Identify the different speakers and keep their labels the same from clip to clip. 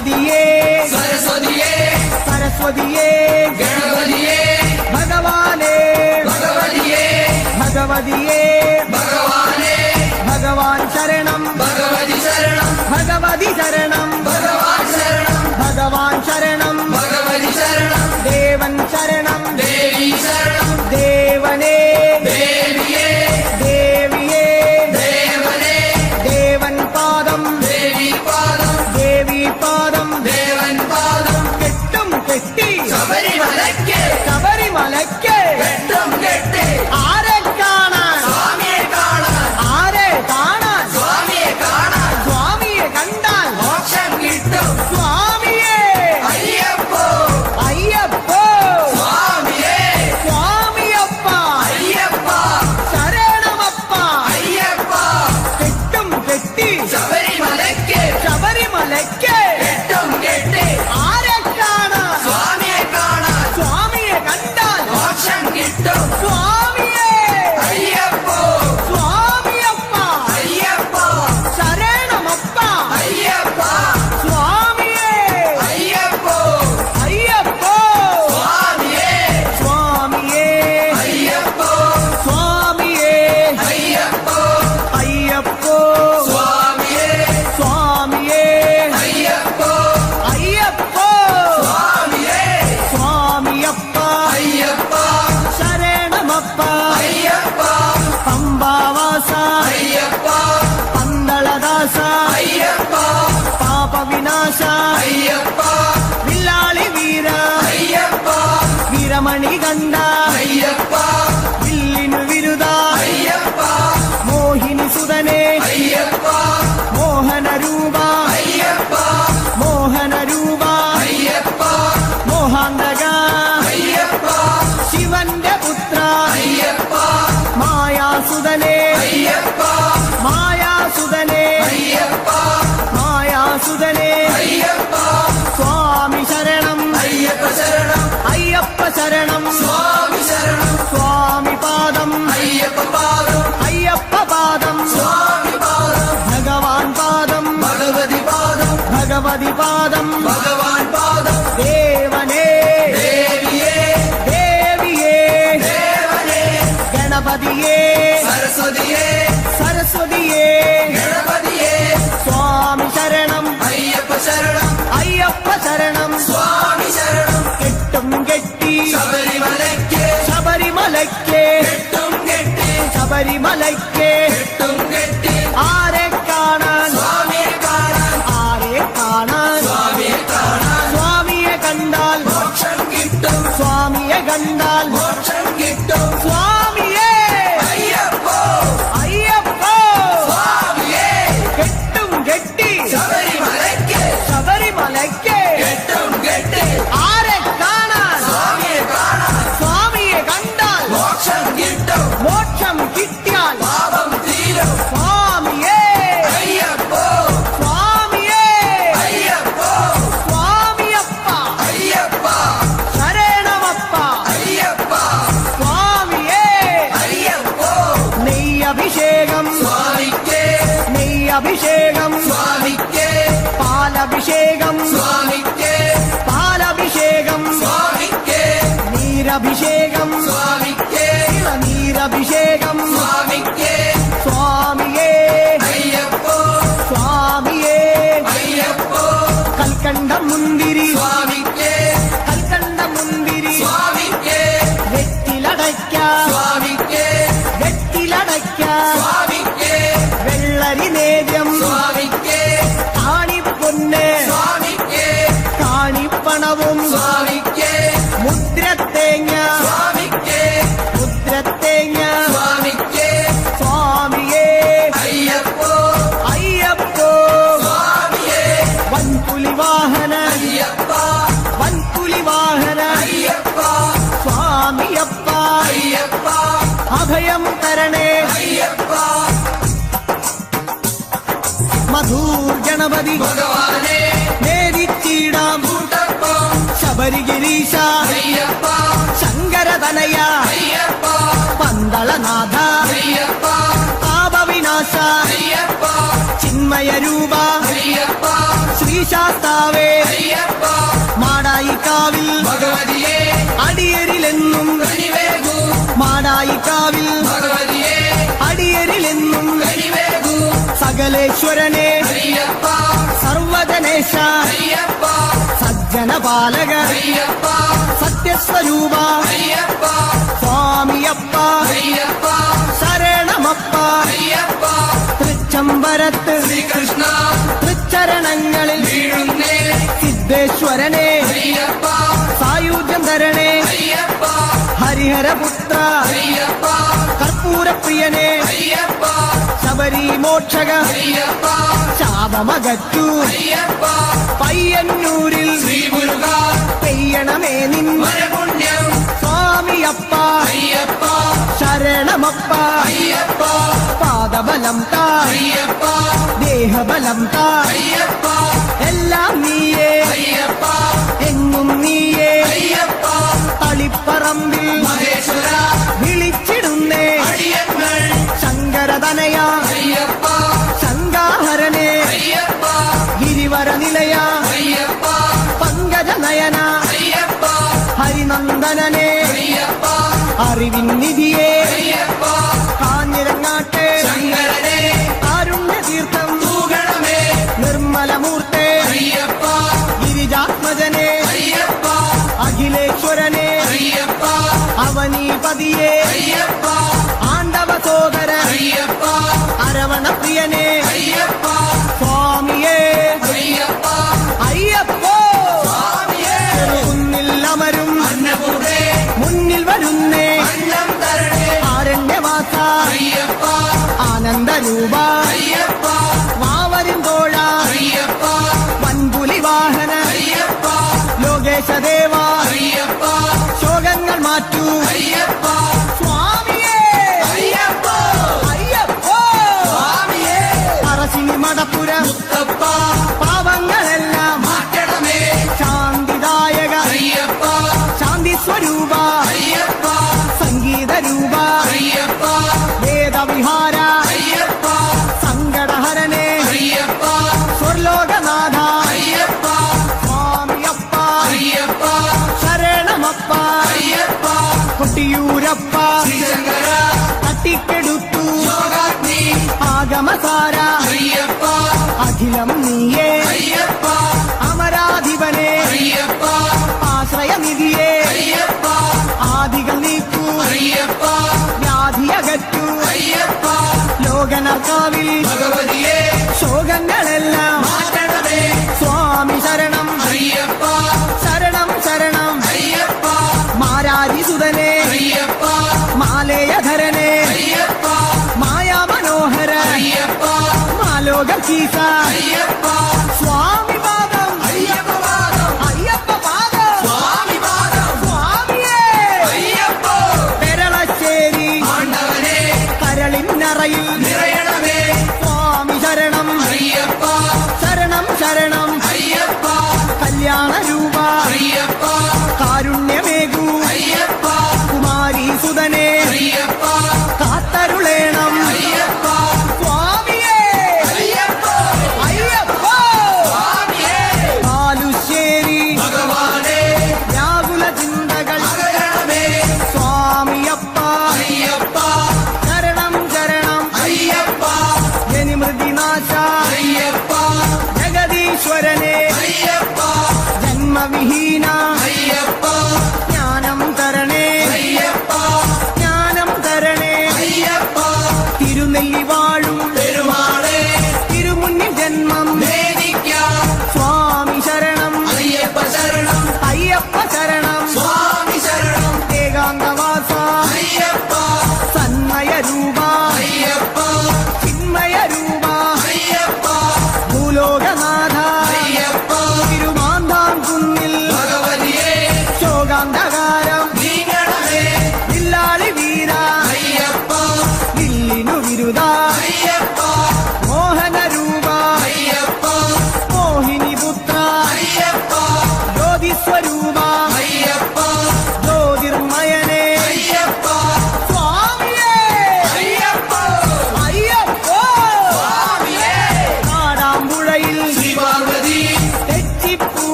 Speaker 1: ഗണപതിയേ
Speaker 2: സരസ്വതിയേ
Speaker 1: സരസ്വതിയേ
Speaker 2: ഗണപതിയേ
Speaker 1: ഭഗവാനേ
Speaker 2: ഭഗവതിയേ
Speaker 1: ഭഗവതിയേ
Speaker 2: ഭഗവാനേ
Speaker 1: ഭഗവാൻ ശരണം
Speaker 2: ഭഗവതി ശരണം
Speaker 1: ഭഗവതി ശരണം
Speaker 2: ഭഗവാൻ ശരണം
Speaker 1: ഭഗവാൻ ശരണം
Speaker 2: ഭഗവതി ശരണം
Speaker 1: ദേവൻ ശരണം
Speaker 2: ദേവി ശരണം
Speaker 1: ദേവനേ
Speaker 2: ദേവിയേ
Speaker 1: ദേവിയേ
Speaker 2: ദേവനേ
Speaker 1: ദേവൻ പാദം
Speaker 2: ദേവി പാദം
Speaker 1: ദേവി പാദം
Speaker 2: ദേവൻ പാദം
Speaker 1: കെട്ടും കെട്ടി
Speaker 2: ശബരിമലയ്ക്ക്
Speaker 1: ശബരിമലയ്ക്ക്
Speaker 2: കെട്ടും കെട്ടി
Speaker 1: ആരെ കാണാൻ
Speaker 2: സ്വാമിയെ കാണാൻ
Speaker 1: ആരെ കാണാൻ
Speaker 2: സ്വാമിയെ കാണാൻ
Speaker 1: സ്വാമിയെ കണ്ടാൽ
Speaker 2: മോക്ഷം കിട്ടും
Speaker 1: സ്വാമിയേ
Speaker 2: അയ്യപ്പോ
Speaker 1: അയ്യപ്പോ
Speaker 2: സ്വാമിയേ
Speaker 1: സ്വാമിയപ്പ
Speaker 2: അയ്യപ്പ
Speaker 1: ശരണമപ്പ
Speaker 2: അയ്യപ്പ
Speaker 1: കെട്ടും കെട്ടി
Speaker 2: ശബരിമലയ്ക്ക്
Speaker 1: ശബരിമലയ്ക്ക്
Speaker 2: കെട്ടും കെട്ടി
Speaker 1: ആരെ കാണാൻ
Speaker 2: സ്വാമിയെ കാണാൻ
Speaker 1: സ്വാമിയെ കണ്ടാൽ
Speaker 2: മോക്ഷം കിട്ടും
Speaker 1: സ്വാമിയേ
Speaker 2: അയ്യപ്പോ
Speaker 1: സ്വാമിയപ്പ
Speaker 2: അയ്യപ്പ
Speaker 1: ശരണമപ്പ
Speaker 2: അയ്യപ്പ
Speaker 1: സ്വാമിയേ
Speaker 2: അയ്യപ്പോ
Speaker 1: അയ്യപ്പോ
Speaker 2: സ്വാമിയേ
Speaker 1: സ്വാമിയേ
Speaker 2: അയ്യപ്പോ
Speaker 1: സ്വാമിയേ
Speaker 2: അയ്യപ്പോ
Speaker 1: അയ്യപ്പോ
Speaker 2: സ്വാമിയേ
Speaker 1: സ്വാമിയേ
Speaker 2: അയ്യപ്പോ
Speaker 1: അയ്യപ്പോ
Speaker 2: സ്വാമിയേ
Speaker 1: സ്വാമിയപ്പ
Speaker 2: അയ്യപ്പ
Speaker 1: ശരണമപ്പ
Speaker 2: അയ്യപ്പ
Speaker 1: പമ്പാവാസ
Speaker 2: അയ്യപ്പ
Speaker 1: പന്തളദാസ
Speaker 2: അയ്യപ്പ
Speaker 1: പാപവിനാശ
Speaker 2: അയ്യപ്പ
Speaker 1: വില്ലാളി വീര
Speaker 2: അയ്യപ്പ
Speaker 1: വീരമണി കണ്ട
Speaker 2: അയ്യപ്പ
Speaker 1: വില്ലിനു വിരുദ
Speaker 2: അയ്യപ്പ
Speaker 1: മോഹിനി സുതനെ
Speaker 2: അയ്യപ്പ
Speaker 1: മോഹനരൂപ
Speaker 2: അയ്യപ്പ
Speaker 1: മോഹനരൂപ
Speaker 2: അയ്യപ്പ
Speaker 1: മോഹാന്തക
Speaker 2: അയ്യപ്പ
Speaker 1: ശിവന്റെ പുത്ര
Speaker 2: അയ്യപ്പ
Speaker 1: മായാസുതനെ
Speaker 2: അയ്യപ്പ
Speaker 1: മായാസുതനെ
Speaker 2: അയ്യപ്പ
Speaker 1: മായാസുതനെ
Speaker 2: അയ്യപ്പ
Speaker 1: സ്വാമി ശരണം
Speaker 2: അയ്യപ്പ ശരണം
Speaker 1: അയ്യപ്പ ശരണം
Speaker 2: സ്വാമി ശരണം
Speaker 1: സ്വാമി പാദം
Speaker 2: അയ്യപ്പ പാദം
Speaker 1: അയ്യപ്പ പാദം
Speaker 2: സ്വാമി പാദം
Speaker 1: ഭഗവാൻ പാദം
Speaker 2: ഭഗവതി പാദം
Speaker 1: ഭഗവതി പാദം
Speaker 2: ഭഗവാൻ പാദം
Speaker 1: ദേവനേ
Speaker 2: ദേവിയേ
Speaker 1: ദേവിയേ
Speaker 2: ദേവനേ
Speaker 1: ഗണപതിയേ
Speaker 2: സരസ്വതിയേ
Speaker 1: സരസ്വതിയേ
Speaker 2: ഗണപതിയേ
Speaker 1: സ്വാമി ശരണം
Speaker 2: അയ്യപ്പ ശരണം
Speaker 1: അയ്യപ്പ ശരണം
Speaker 2: സ്വാമി ശരണം
Speaker 1: കെട്ടും കെട്ടി
Speaker 2: ശബരിമലയ്ക്ക്
Speaker 1: ശബരിമലയ്ക്ക്
Speaker 2: കെട്ടും കെട്ടി
Speaker 1: ശബരിമലയ്ക്ക്
Speaker 2: കെട്ടും കെട്ടി
Speaker 1: ആരെ കാണാൻ
Speaker 2: സ്വാമിയെ കാണാൻ
Speaker 1: ആരെ കാണാൻ
Speaker 2: സ്വാമിയെ കാണാൻ
Speaker 1: സ്വാമിയെ കണ്ടാൽ
Speaker 2: മോക്ഷം കിട്ടും
Speaker 1: സ്വാമിയെ കണ്ടാൽ
Speaker 2: മോക്ഷം കിട്ടും
Speaker 1: സ്വാമിയേ
Speaker 2: അയ്യപ്പോ
Speaker 1: അയ്യപ്പോ
Speaker 2: സ്വാമിയേ
Speaker 1: കെട്ടും കെട്ടി
Speaker 2: ശബരിമലയ്ക്ക്
Speaker 1: ശബരിമലയ്ക്ക്
Speaker 2: കെട്ടും കെട്ടി
Speaker 1: ആരെ കാണാൻ
Speaker 2: സ്വാമിയെ കാണാൻ
Speaker 1: സ്വാമിയെ കണ്ടാൽ
Speaker 2: മോക്ഷം കിട്ടും
Speaker 1: മോക്ഷം കിട്ടിയാൽ
Speaker 2: പാപം തീരും
Speaker 1: സ്വാമിയേ
Speaker 2: അയ്യപ്പോ
Speaker 1: സ്വാമിയേ
Speaker 2: അയ്യപ്പോ
Speaker 1: സ്വാമിയപ്പ
Speaker 2: അയ്യപ്പ
Speaker 1: ശരണമപ്പ
Speaker 2: അയ്യപ്പ
Speaker 1: സ്വാമിയേ
Speaker 2: അയ്യപ്പോ
Speaker 1: നെയ്യഭിഷേകം
Speaker 2: സ്വാമിക്ക്
Speaker 1: നെയ്യഭിഷേകം
Speaker 2: സ്വാമിക്ക്
Speaker 1: പാലഭിഷേകം
Speaker 2: സ്വാമിക്ക്
Speaker 1: പാലഭിഷേകം
Speaker 2: സ്വാമിക്ക്
Speaker 1: നീരഭിഷേകം
Speaker 2: സ്വാമിക്ക്
Speaker 1: നീരഭിഷേകം
Speaker 2: സ്വാമിക്ക്
Speaker 1: സ്വാമിയേ
Speaker 2: അയ്യപ്പോ
Speaker 1: സ്വാമിയേ
Speaker 2: അയ്യപ്പോ
Speaker 1: കൽക്കണ്ട മുന്തിരി
Speaker 2: സ്വാമിക്ക്
Speaker 1: കൽക്കണ്ട മുന്തിരി
Speaker 2: സ്വാമിക്ക്
Speaker 1: വെറ്റിലടയ്ക്ക
Speaker 2: സ്വാമിക്ക്
Speaker 1: വെറ്റിലടയ്ക്ക
Speaker 2: സ്വാമിക്ക്
Speaker 1: വെള്ളരി നേദ്യം
Speaker 2: സ്വാമിക്ക്
Speaker 1: കാണിപ്പൊന്ന്
Speaker 2: സ്വാമിക്ക്
Speaker 1: കാണിപ്പണവും
Speaker 2: സ്വാമിക്ക്
Speaker 1: മുദ്രത്തേങ്ങ
Speaker 2: സ്വാമിക്ക്
Speaker 1: മുദ്രത്തേങ്ങ
Speaker 2: സ്വാമിക്ക്
Speaker 1: സ്വാമിയേ
Speaker 2: അയ്യപ്പോ
Speaker 1: അയ്യപ്പോ
Speaker 2: സ്വാമിയേ
Speaker 1: വൻപുലി വാഹന
Speaker 2: അയ്യപ്പ
Speaker 1: വൻപുലി വാഹന
Speaker 2: അയ്യപ്പ
Speaker 1: സ്വാമിയപ്പ
Speaker 2: അയ്യപ്പ
Speaker 1: അഭയം തരണേ
Speaker 2: അയ്യപ്പ
Speaker 1: മധൂർ ഗണപതി
Speaker 2: ഭഗവാനേ
Speaker 1: നേരിച്ചിടാം
Speaker 2: കൂട്ടപ്പം
Speaker 1: ശബരിഗിരീശ
Speaker 2: അയ്യപ്പ
Speaker 1: ശങ്കരതനയ
Speaker 2: അയ്യപ്പ
Speaker 1: പന്തളനാഥ
Speaker 2: അയ്യപ്പ
Speaker 1: പാപവിനാശ
Speaker 2: അയ്യപ്പ
Speaker 1: ചിന്മയ രൂപ
Speaker 2: അയ്യപ്പ
Speaker 1: ശ്രീശാസ്താവേ സകലേശ്വരനെ
Speaker 2: അയ്യപ്പ
Speaker 1: സർവജനേശ
Speaker 2: അയ്യപ്പ
Speaker 1: സജ്ജനപാലക
Speaker 2: അയ്യപ്പ
Speaker 1: സത്യസ്വരൂപ
Speaker 2: അയ്യപ്പ
Speaker 1: സ്വാമിയപ്പ
Speaker 2: അയ്യപ്പ
Speaker 1: ശരണമപ്പ
Speaker 2: അയ്യപ്പ
Speaker 1: തൃച്ചംബരത്ത്
Speaker 2: ശ്രീകൃഷ്ണ
Speaker 1: തൃച്ചരണങ്ങളിൽ
Speaker 2: വീഴുന്നേ
Speaker 1: സിദ്ധേശ്വരനെ
Speaker 2: അയ്യപ്പ
Speaker 1: സായുജ്യം തരണേ
Speaker 2: അയ്യപ്പ
Speaker 1: ഹരിഹരപുത്ര
Speaker 2: അയ്യപ്പ
Speaker 1: കർപ്പൂരപ്രിയനെ
Speaker 2: അയ്യപ്പ
Speaker 1: ശബരി മോക്ഷക
Speaker 2: അയ്യപ്പ
Speaker 1: ശാപമകറ്റു
Speaker 2: അയ്യപ്പ
Speaker 1: പയ്യന്നൂരിൽ
Speaker 2: ശ്രീ മുരുക
Speaker 1: പെയ്യണമേ നിൻ
Speaker 2: വരപുണ്യം
Speaker 1: സ്വാമിയപ്പ
Speaker 2: അയ്യപ്പ
Speaker 1: ശരണമപ്പ
Speaker 2: അയ്യപ്പ
Speaker 1: പാദബലം താ
Speaker 2: അയ്യപ്പ
Speaker 1: ദേഹബലം താ
Speaker 2: അയ്യപ്പ
Speaker 1: എല്ലാം നീയേ
Speaker 2: അയ്യപ്പ
Speaker 1: എങ്ങും നീയേ
Speaker 2: അയ്യപ്പ
Speaker 1: തളിപ്പറമ്പിൽ
Speaker 2: മഹേശ്വര
Speaker 1: വിളിച്ചിടുന്നേ
Speaker 2: അടിയങ്ങൾ
Speaker 1: ശങ്കരതനയ
Speaker 2: അയ്യപ്പ
Speaker 1: ശങ്കാഹരനെ
Speaker 2: അയ്യപ്പ
Speaker 1: ഗിരിവര നിലയ
Speaker 2: അയ്യപ്പ
Speaker 1: പങ്കജനയന
Speaker 2: അയ്യപ്പ
Speaker 1: ഹരിനന്ദനനെ
Speaker 2: അയ്യപ്പ
Speaker 1: അറിവിൻ നിധിയെ
Speaker 2: അയ്യപ്പ
Speaker 1: കാഞ്ഞിരങ്ങാട്ടെ
Speaker 2: ശങ്കരനെ
Speaker 1: കാരുണ്യതീർത്ഥം
Speaker 2: തൂകണമേ
Speaker 1: നിർമ്മലമൂർത്തെ
Speaker 2: അയ്യപ്പ
Speaker 1: ഗിരിജാത്മജനെ
Speaker 2: അയ്യപ്പ
Speaker 1: അഖിലേശ്വരനെ
Speaker 2: അയ്യപ്പ
Speaker 1: അവനീപതിയെ
Speaker 2: അയ്യപ്പ
Speaker 1: ആണ്ടവ സോദര
Speaker 2: അയ്യപ്പ
Speaker 1: അരവണപ്രിയനെ
Speaker 2: അയ്യപ്പ
Speaker 1: സ്വാമിയേ
Speaker 2: അയ്യപ്പ
Speaker 1: അയ്യപ്പോ
Speaker 2: സ്വാമിയേ
Speaker 1: കുന്നിൽ അമരും
Speaker 2: അന്നപൂർണേ
Speaker 1: മുന്നിൽ വരുന്നേ
Speaker 2: അന്നം തരണേ
Speaker 1: ആരണ്യവാസ
Speaker 2: അയ്യപ്പ
Speaker 1: ആനന്ദരൂപ
Speaker 2: അയ്യപ്പ
Speaker 1: വാവരും തോഴ
Speaker 2: അയ്യപ്പ
Speaker 1: വൻപുലി വാഹന
Speaker 2: അയ്യപ്പ
Speaker 1: ലോകേശദേവ
Speaker 2: അയ്യപ്പ
Speaker 1: ശോകങ്ങൾ മാറ്റൂ
Speaker 2: അയ്യപ്പ
Speaker 1: സ്വാമിയേ
Speaker 2: അയ്യപ്പ
Speaker 1: അയ്യപ്പോ
Speaker 2: സ്വാമിയേ
Speaker 1: പറശ്ശിനി മടപ്പുര
Speaker 2: മുത്തപ്പ
Speaker 1: പാവങ്ങളെല്ലാം
Speaker 2: മാറ്റണമേ
Speaker 1: ശാന്തിദായക
Speaker 2: അയ്യപ്പ
Speaker 1: ശാന്തി സ്വരൂപ
Speaker 2: അയ്യപ്പ
Speaker 1: സംഗീത രൂപ
Speaker 2: അയ്യപ്പ
Speaker 1: വേദവിഹാര
Speaker 2: അയ്യപ്പ
Speaker 1: സങ്കടഹരനെ
Speaker 2: അയ്യപ്പ
Speaker 1: സ്വർലോകനാഥ
Speaker 2: അയ്യപ്പ
Speaker 1: സ്വാമിയപ്പ
Speaker 2: അയ്യപ്പ
Speaker 1: ശരണമപ്പ
Speaker 2: അയ്യപ്പ
Speaker 1: കൊട്ടിയൂരപ്പ
Speaker 2: ശ്രീശങ്കര
Speaker 1: തട്ടിക്കെടുത്തു
Speaker 2: യോഗാഗ്നി
Speaker 1: ആഗമസാര
Speaker 2: അയ്യപ്പ
Speaker 1: അഖിലം നീയേ
Speaker 2: അയ്യപ്പ
Speaker 1: അമരാധിപനെ
Speaker 2: അയ്യപ്പ
Speaker 1: ആശ്രയനിധിയെ
Speaker 2: അയ്യപ്പ
Speaker 1: ആദികൾ നീക്കൂ
Speaker 2: അയ്യപ്പ
Speaker 1: വ്യാധിയകറ്റു
Speaker 2: അയ്യപ്പ
Speaker 1: ലോകനർക്കാവിൽ
Speaker 2: ഭഗവതിയെ
Speaker 1: ശോകങ്ങളെല്ലാം
Speaker 2: മാറ്റണമേ
Speaker 1: സ്വാമി ശരണം
Speaker 2: അയ്യപ്പ
Speaker 1: ശരണം ശരണം
Speaker 2: അയ്യപ്പ
Speaker 1: മാരാരിസുതനെ
Speaker 2: അയ്യപ്പ
Speaker 1: മാലേയധരനെ
Speaker 2: അയ്യപ്പ
Speaker 1: മായാമനോഹര
Speaker 2: അയ്യപ്പ
Speaker 1: മാലോകീസ
Speaker 2: അയ്യപ്പ
Speaker 1: സ്വാമി പാദം
Speaker 2: അയ്യപ്പ പാദം
Speaker 1: അയ്യപ്പ പാദം
Speaker 2: സ്വാമി പാദം
Speaker 1: സ്വാമിയേ
Speaker 2: അയ്യപ്പ
Speaker 1: പെരളശ്ശേരി
Speaker 2: ആണ്ടവനെ
Speaker 1: കരളിന്നറയിൽ
Speaker 2: നിറയണമേ
Speaker 1: സ്വാമി ശരണം
Speaker 2: അയ്യപ്പ
Speaker 1: ശരണം ശരണം
Speaker 2: അയ്യപ്പ
Speaker 1: കല്യാണ രൂപ
Speaker 2: അയ്യപ്പ
Speaker 1: കാരുണ്യമേകൂ
Speaker 2: അയ്യപ്പ
Speaker 1: കുമാരി സുതനെ
Speaker 2: അയ്യപ്പ
Speaker 1: കാത്തരുളേണം
Speaker 2: അയ്യപ്പ
Speaker 1: സ്വാമിയേ
Speaker 2: അയ്യപ്പ
Speaker 1: അയ്യപ്പോ
Speaker 2: സ്വാമിയേ
Speaker 1: ബാലുശ്ശേരി
Speaker 2: ഭഗവാനെ
Speaker 1: വ്യാകുല ചിന്തകൾ
Speaker 2: അകരണമേ
Speaker 1: സ്വാമിയപ്പ
Speaker 2: അയ്യപ്പ
Speaker 1: ശരണം ശരണം
Speaker 2: അയ്യപ്പ
Speaker 1: ജനിമൃതിനാശ
Speaker 2: അയ്യപ്പ
Speaker 1: ജഗദീശ്വരനെ
Speaker 2: അയ്യപ്പ
Speaker 1: ജന്മവിഹീന
Speaker 2: അയ്യപ്പ
Speaker 1: ജ്ഞാനം തരണേ
Speaker 2: അയ്യപ്പ
Speaker 1: ജ്ഞാനം തരണേ
Speaker 2: അയ്യപ്പ
Speaker 1: തിരുനെല്ലി വാഴും
Speaker 2: പെരുമാളെ
Speaker 1: തിരുമുന്നിൽ ജന്മം
Speaker 2: വേദിക്കാം
Speaker 1: സ്വാമി ശരണം
Speaker 2: അയ്യപ്പ ശരണം
Speaker 1: അയ്യപ്പ ശരണം
Speaker 2: സ്വാമി ശരണം
Speaker 1: ഏകാന്തവാസ
Speaker 2: അയ്യപ്പ
Speaker 1: സന്മയ രൂപ
Speaker 2: അയ്യപ്പ
Speaker 1: ചിന്മയ രൂപ
Speaker 2: അയ്യപ്പ
Speaker 1: ഭൂലോകനാഥ
Speaker 2: അയ്യപ്പ
Speaker 1: തിരുമാന്താം കുന്നിൽ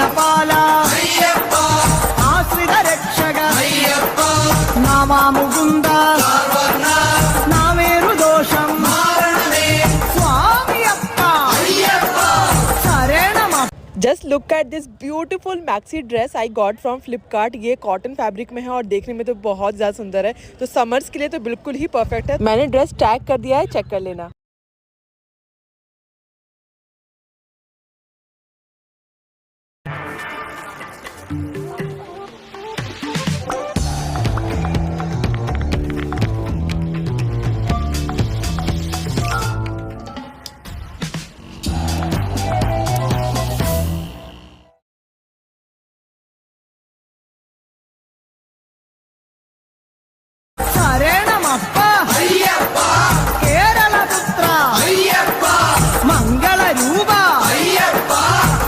Speaker 1: ലോകപാല
Speaker 2: അയ്യപ്പ
Speaker 1: ആശ്രിത രക്ഷക
Speaker 2: അയ്യപ്പ
Speaker 1: നാവാമുകുന്ദ
Speaker 2: സർവർണ്ണ
Speaker 1: നാവേറു ദോഷം
Speaker 2: മാരണമേ
Speaker 1: സ്വാമിയപ്പ
Speaker 2: അയ്യപ്പ
Speaker 1: ശരണമപ്പ.
Speaker 3: Just look at this beautiful maxi dress I got from Flipkart. ये कॉटन फैब्रिक में है और देखने में तो बहुत ज़्यादा सुंदर है, तो समर्स के लिए तो बिल्कुल ही परफेक्ट है। मैंने ड्रेस टैग कर दिया है, चेक कर लेना।
Speaker 1: ശരണമപ്പ
Speaker 2: അയ്യപ്പ
Speaker 1: കേരളപുത്ര
Speaker 2: അയ്യപ്പ
Speaker 1: മംഗളരൂപ
Speaker 2: അയ്യപ്പ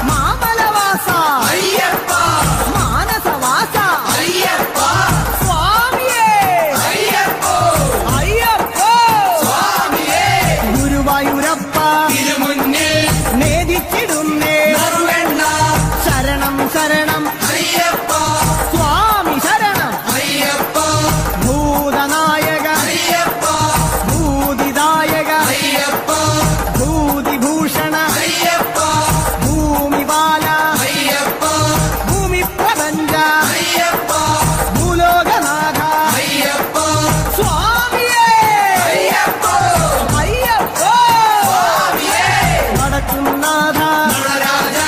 Speaker 1: മാമലവാസ
Speaker 2: അയ്യപ്പ
Speaker 1: മാനസവാസ
Speaker 2: അയ്യപ്പ
Speaker 1: സ്വാമിയേ
Speaker 2: അയ്യപ്പ
Speaker 1: അയ്യപ്പോ
Speaker 2: സ്വാമിയേ
Speaker 1: ഗുരുവായൂരപ്പ
Speaker 2: തിരുമുന്നിൽ
Speaker 1: നേദിച്ചിടുന്നേ
Speaker 2: നറുവെണ്ണ
Speaker 1: ശരണം ശരണം
Speaker 2: അയ്യപ്പ
Speaker 1: സ്വാമി ശരണം
Speaker 2: അയ്യപ്പ
Speaker 1: ഭൂതനായക
Speaker 2: അയ്യപ്പ
Speaker 1: ഭൂതിദായക
Speaker 2: അയ്യപ്പ
Speaker 1: ഭൂതിഭൂഷണ
Speaker 2: അയ്യപ്പ
Speaker 1: ഭൂമിപാല
Speaker 2: അയ്യപ്പ
Speaker 1: ഭൂമി പ്രപഞ്ച
Speaker 2: അയ്യപ്പ
Speaker 1: ഭൂലോകനാഥ
Speaker 2: അയ്യപ്പ
Speaker 1: സ്വാമിയേ
Speaker 2: അയ്യപ്പ
Speaker 1: അയ്യപ്പോ
Speaker 2: സ്വാമിയേ
Speaker 1: വടക്കുംനാഥ
Speaker 2: നടരാജ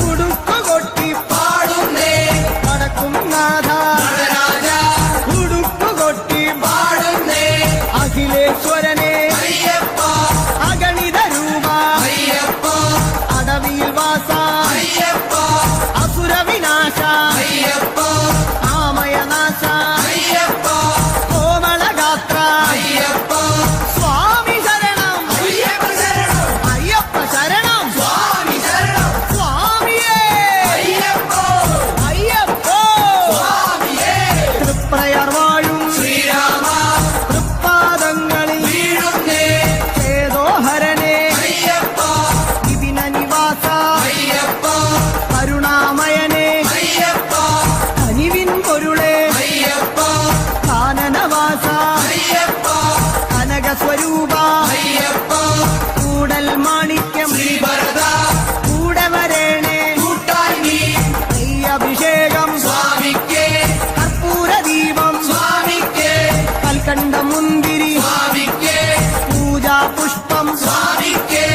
Speaker 1: ഉടുക്കുകൊട്ടി
Speaker 2: പാടുന്നേ
Speaker 1: വടക്കുംനാഥ
Speaker 2: നടരാജ
Speaker 1: ഉടുക്കുകൊട്ടി
Speaker 2: പാടുന്നേ
Speaker 1: അഖിലേശ്വരനെ
Speaker 2: അയ്യപ്പ
Speaker 1: അഗണിത രൂപ
Speaker 2: അയ്യപ്പ
Speaker 1: അടവിയിൽ വാസ
Speaker 2: അയ്യപ്പ
Speaker 1: അസുരവിനാശ
Speaker 2: അയ്യപ്പ
Speaker 1: ആമയനാശ
Speaker 2: അയ്യപ്പ
Speaker 1: കോമളഗാത്ര
Speaker 2: അയ്യപ്പ
Speaker 1: സ്വാമി ശരണം
Speaker 2: അയ്യപ്പ ശരണം
Speaker 1: അയ്യപ്പ ശരണം
Speaker 2: സ്വാമി ശരണം
Speaker 1: സ്വാമിയേ
Speaker 2: അയ്യപ്പ
Speaker 1: അയ്യപ്പോ
Speaker 2: സ്വാമിയേ
Speaker 1: തൃപ്രയർ വാഴും
Speaker 2: ശ്രീരാമ
Speaker 1: തൃപ്പാദങ്ങളിൽ
Speaker 2: വീഴുന്നേ
Speaker 1: ചേതോഹരനെ
Speaker 2: അയ്യപ്പ
Speaker 1: വിപിന നിവാസ
Speaker 2: അയ്യപ്പ
Speaker 1: കരുണാമയനെ
Speaker 2: അയ്യപ്പ
Speaker 1: കനിവിൻ പൊരുളെ
Speaker 2: അയ്യപ്പ
Speaker 1: കാനനവാസ
Speaker 2: അയ്യപ്പ
Speaker 1: കനകസ്വരൂപ
Speaker 2: അയ്യപ്പ
Speaker 1: കൂടൽ മാണിക്യം
Speaker 2: ശ്രീഭരത
Speaker 1: കൂടെ വരേണേ
Speaker 2: കൂട്ടായി നീ
Speaker 1: അഭിഷേകം
Speaker 2: സ്വാമിക്കേ
Speaker 1: കർപ്പൂരദീപം
Speaker 2: സ്വാമിക്കേ
Speaker 1: കൽക്കണ്ട മുന്തിരി
Speaker 2: സ്വാമിക്കേ
Speaker 1: പൂജാ പുഷ്പം
Speaker 2: സ്വാമിക്കേ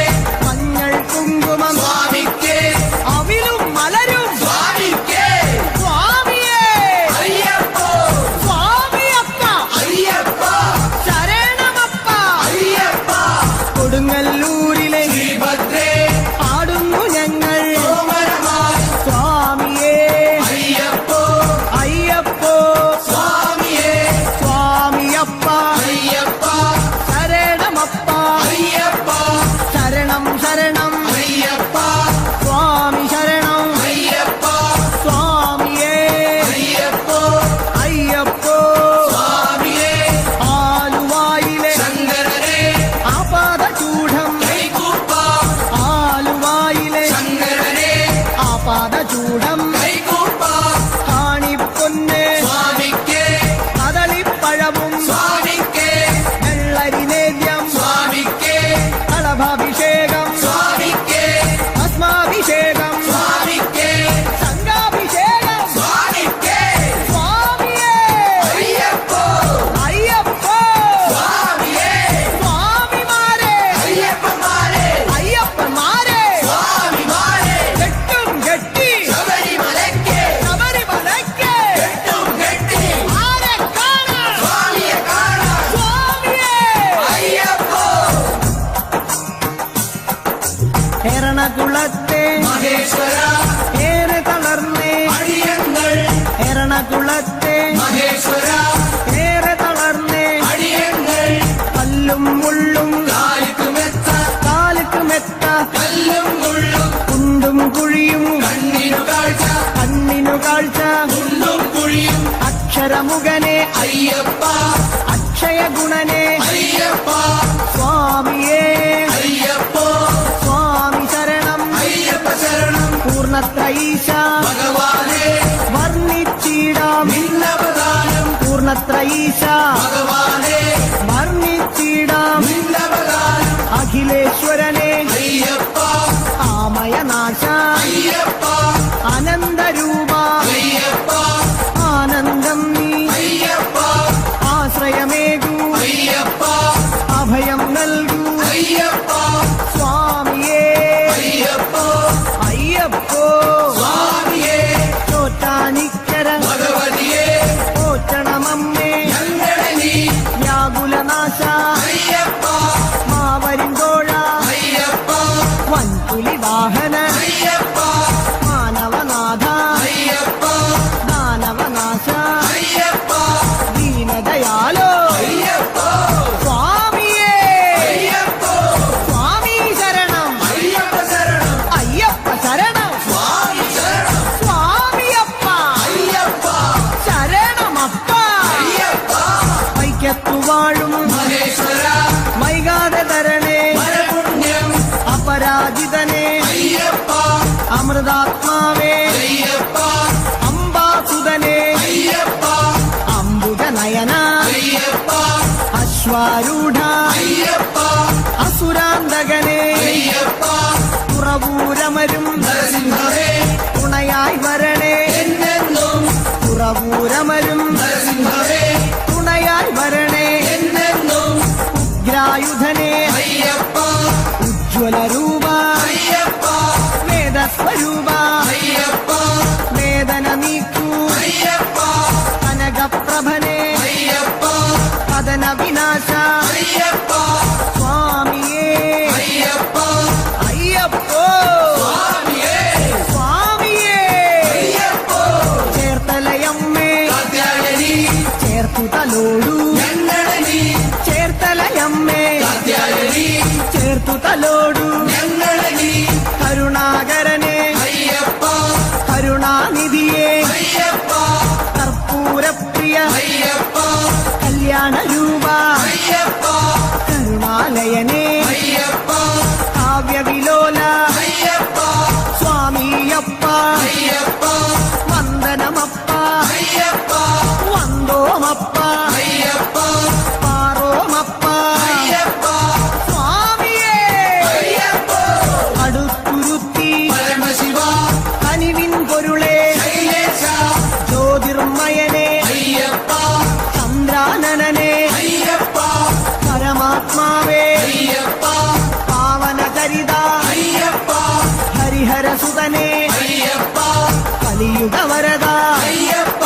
Speaker 1: മഞ്ഞൾ കുങ്കുമം
Speaker 2: സ്വാമിക്കേ
Speaker 1: അവിലും മലരും
Speaker 2: സ്വാമിക്കേ
Speaker 1: സ്വാമിയേ
Speaker 2: അയ്യപ്പ
Speaker 1: സ്വാമിയപ്പ
Speaker 2: അയ്യപ്പ
Speaker 1: ശരണമപ്പ
Speaker 2: അയ്യപ്പ
Speaker 1: കൊടുങ്ങല്ലൂരിലെ
Speaker 2: ശ്രീഭദ്രേ
Speaker 1: പാടുന്നു ഞങ്ങൾ
Speaker 2: കോമരമായി
Speaker 1: സ്വാമിയേ
Speaker 2: അയ്യപ്പ
Speaker 1: അയ്യപ്പോ
Speaker 2: സ്വാമിയേ
Speaker 1: സ്വാമിയപ്പ
Speaker 2: അയ്യപ്പ
Speaker 1: ശരണമപ്പ
Speaker 2: അയ്യപ്പ
Speaker 1: ശരണം ശരണം
Speaker 2: അയ്യപ്പ
Speaker 1: സ്വാമി ശരണം
Speaker 2: അയ്യപ്പ
Speaker 1: സ്വാമിയേ
Speaker 2: അയ്യപ്പ
Speaker 1: അയ്യപ്പോ
Speaker 2: സ്വാമിയേ
Speaker 1: ആലുവായിലെ
Speaker 2: ശങ്കരനെ
Speaker 1: ആപാദചൂഢം
Speaker 2: കൈകൂപ്പ
Speaker 1: ആലുവായിലെ
Speaker 2: ശങ്കരനെ
Speaker 1: ആപാദചൂഢം
Speaker 2: കൈകൂപ്പ
Speaker 1: കാണിപ്പൊന്ന്
Speaker 2: സ്വാമിക്കേ
Speaker 1: കദളിപ്പഴവും
Speaker 2: സ്വാമിക്കേ
Speaker 1: വെള്ളരി നേദ്യം
Speaker 2: സ്വാമിക്കേ
Speaker 1: കളഭാഭിഷേകം
Speaker 2: സ്വാമിക്കേ
Speaker 1: ഭസ്മാഭിഷേകം
Speaker 2: സ്വാമിക്കേ
Speaker 1: സംഘാഭിഷേകം
Speaker 2: സ്വാമിക്കേ
Speaker 1: സ്വാമിയേ
Speaker 2: അയ്യപ്പ
Speaker 1: അയ്യപ്പോ
Speaker 2: സ്വാമിയേ
Speaker 1: സ്വാമിമാരെ
Speaker 2: അയ്യപ്പന്മാരെ
Speaker 1: അയ്യപ്പന്മാരെ
Speaker 2: സ്വാമിമാരെ
Speaker 1: കെട്ടും കെട്ടി
Speaker 2: ശബരിമലയ്ക്ക്
Speaker 1: ശബരിമലയ്ക്ക്
Speaker 2: കെട്ടും കെട്ടി
Speaker 1: ആരെ കാണാൻ
Speaker 2: സ്വാമിയെ കാണാൻ
Speaker 1: സ്വാമിയേ
Speaker 2: അയ്യപ്പ
Speaker 1: എറണാകുളത്തെ
Speaker 2: മഹേശ്വര
Speaker 1: ഏറെ തളർന്നേ
Speaker 2: അടിയങ്ങൾ
Speaker 1: എറണാകുളത്തെ
Speaker 2: മഹേശ്വര
Speaker 1: ഏറെ തളർന്നേ
Speaker 2: അടിയങ്ങൾ
Speaker 1: കല്ലും മുള്ളും
Speaker 2: കാലിക്കുമെത്ത
Speaker 1: കാലുക്ക് മെത്ത
Speaker 2: കല്ലും മുള്ളും
Speaker 1: കുണ്ടും കുഴിയും
Speaker 2: കണ്ണിനു കാഴ്ച
Speaker 1: കണ്ണിനു കാഴ്ച
Speaker 2: കുണ്ടും കുഴിയും
Speaker 1: അക്ഷരമുഖനെ
Speaker 2: അയ്യപ്പ
Speaker 1: അക്ഷയ ഗുണനെ
Speaker 2: അയ്യപ്പ
Speaker 1: സ്വാമിയേ
Speaker 2: അയ്യപ്പ
Speaker 1: സ്വാമി ശരണം
Speaker 2: അയ്യപ്പ ശരണം
Speaker 1: പൂർണ്ണത്രയീശ സർവത്ര ഈശ
Speaker 2: ഭഗവാനെ
Speaker 1: വർണ്ണിച്ചിടാം
Speaker 2: നിന്നവതാരം
Speaker 1: അഖിലേശ്വരനെ
Speaker 2: അയ്യപ്പ
Speaker 1: ആമയനാശ
Speaker 2: അയ്യപ്പ
Speaker 1: അനന്തരൂപ
Speaker 2: അയ്യപ്പ
Speaker 1: ആനന്ദം നീ
Speaker 2: അയ്യപ്പ
Speaker 1: ആശ്രയമേകൂ
Speaker 2: അയ്യപ്പ
Speaker 1: അഭയം നൽകൂ
Speaker 2: അയ്യപ്പ
Speaker 1: സ്വാമിയേ
Speaker 2: അയ്യപ്പ
Speaker 1: അയ്യപ്പോ
Speaker 2: സ്വാമിയേ
Speaker 1: ചോറ്റാനിക്കര
Speaker 2: ഭഗവതിയെ
Speaker 1: പോറ്റണമമ്മേ
Speaker 2: ഞങ്ങളെ നീ
Speaker 1: വ്യാകുലനാശ
Speaker 2: അയ്യപ്പ
Speaker 1: മാവരിന്തോഴ
Speaker 2: അയ്യപ്പ
Speaker 1: വൻപുലി വാഹന
Speaker 2: അയ്യപ്പ
Speaker 1: മാനവനാഥ
Speaker 2: അയ്യപ്പ
Speaker 1: ദാനവനാശ
Speaker 2: അയ്യപ്പ
Speaker 1: ദീനദയാലോ
Speaker 2: അയ്യപ്പ
Speaker 1: സ്വാമിയേ
Speaker 2: അയ്യപ്പ
Speaker 1: സ്വാമി ശരണം
Speaker 2: അയ്യപ്പ ശരണം
Speaker 1: അയ്യപ്പ ശരണം
Speaker 2: സ്വാമി ശരണം
Speaker 1: സ്വാമിയപ്പ
Speaker 2: അയ്യപ്പ
Speaker 1: ശരണമപ്പ
Speaker 2: അയ്യപ്പ
Speaker 1: വൈക്കത്തു വാഴും
Speaker 2: മഹേശ്വര
Speaker 1: വൈകാതെ തരണേ
Speaker 2: പരപുണ്യം
Speaker 1: അപരാജിതനെ
Speaker 2: അയ്യപ്പ
Speaker 1: അമൃതാത്മാവേ
Speaker 2: അയ്യപ്പ
Speaker 1: അംബാസുതനെ
Speaker 2: അയ്യപ്പ
Speaker 1: അംബുജനയന
Speaker 2: അയ്യപ്പ
Speaker 1: അശ്വാരൂഢ
Speaker 2: അയ്യപ്പ
Speaker 1: അസുരാന്തകനെ
Speaker 2: അയ്യപ്പ
Speaker 1: തുറവൂരമരും
Speaker 2: നരസിംഹവേ
Speaker 1: തുണയായി വരണേ
Speaker 2: എന്നെന്നും
Speaker 1: തുറവൂരമരും
Speaker 2: നരസിംഹവേ
Speaker 1: തുണയായി വരണേ
Speaker 2: എന്നെന്നും
Speaker 1: ഉഗ്രായുധനെ
Speaker 2: അയ്യപ്പ
Speaker 1: ഉജ്ജ്വലരൂപ
Speaker 2: അയ്യപ്പ
Speaker 1: വേദസ്വരൂപ
Speaker 2: അയ്യപ്പ
Speaker 1: വേദന നീക്കൂ
Speaker 2: അയ്യപ്പ
Speaker 1: കനകപ്രഭനെ
Speaker 2: അയ്യപ്പ
Speaker 1: കഥന വിനാശ
Speaker 2: അയ്യപ്പ
Speaker 1: സ്വാമിയേ
Speaker 2: അയ്യപ്പ
Speaker 1: അയ്യപ്പോ
Speaker 2: സ്വാമിയേ
Speaker 1: സ്വാമിയേ
Speaker 2: അയ്യപ്പ
Speaker 1: ചേർത്തലയമ്മേ
Speaker 2: കാത്യായനി
Speaker 1: ചേർത്തു തലോടു
Speaker 2: ഞങ്ങളെ നീ
Speaker 1: ചേർത്തലയമ്മേ
Speaker 2: കാത്യായനി
Speaker 1: ചേർത്തു തലോടു
Speaker 2: ഞങ്ങളെ നീ
Speaker 1: കരുണാകരനെ
Speaker 2: അയ്യപ്പ
Speaker 1: കരുണാനിധിയെ
Speaker 2: അയ്യപ്പ
Speaker 1: കർപ്പൂരപ്രിയ
Speaker 2: അയ്യപ്പ
Speaker 1: കല്യാണരൂപ
Speaker 2: അയ്യപ്പ
Speaker 1: കരുണാലയനെ
Speaker 2: അയ്യപ്പ
Speaker 1: കാവ്യവിലോല
Speaker 2: അയ്യപ്പ
Speaker 1: സ്വാമിയപ്പ
Speaker 2: അയ്യപ്പ
Speaker 1: വന്ദനമപ്പ
Speaker 2: അയ്യപ്പ
Speaker 1: വന്ദോമപ്പ
Speaker 2: അയ്യപ്പ
Speaker 1: പാറോമപ്പ
Speaker 2: അയ്യപ്പ
Speaker 1: സ്വാമിയേ
Speaker 2: അയ്യപ്പ
Speaker 1: അടുത്തുരുത്തി
Speaker 2: പരമശിവ
Speaker 1: കനിവിൻ പൊരുളെ
Speaker 2: ശൈലേശ
Speaker 1: ജ്യോതിർമയനെ
Speaker 2: അയ്യപ്പ
Speaker 1: ചന്ദ്രാനനെ
Speaker 2: അയ്യപ്പ
Speaker 1: പരമാത്മാവേ
Speaker 2: അയ്യപ്പ
Speaker 1: പാവനചരിത
Speaker 2: അയ്യപ്പ
Speaker 1: ഹരിഹരസുതനെ
Speaker 2: അയ്യപ്പ
Speaker 1: കലിയുഗവരദ
Speaker 2: അയ്യപ്പ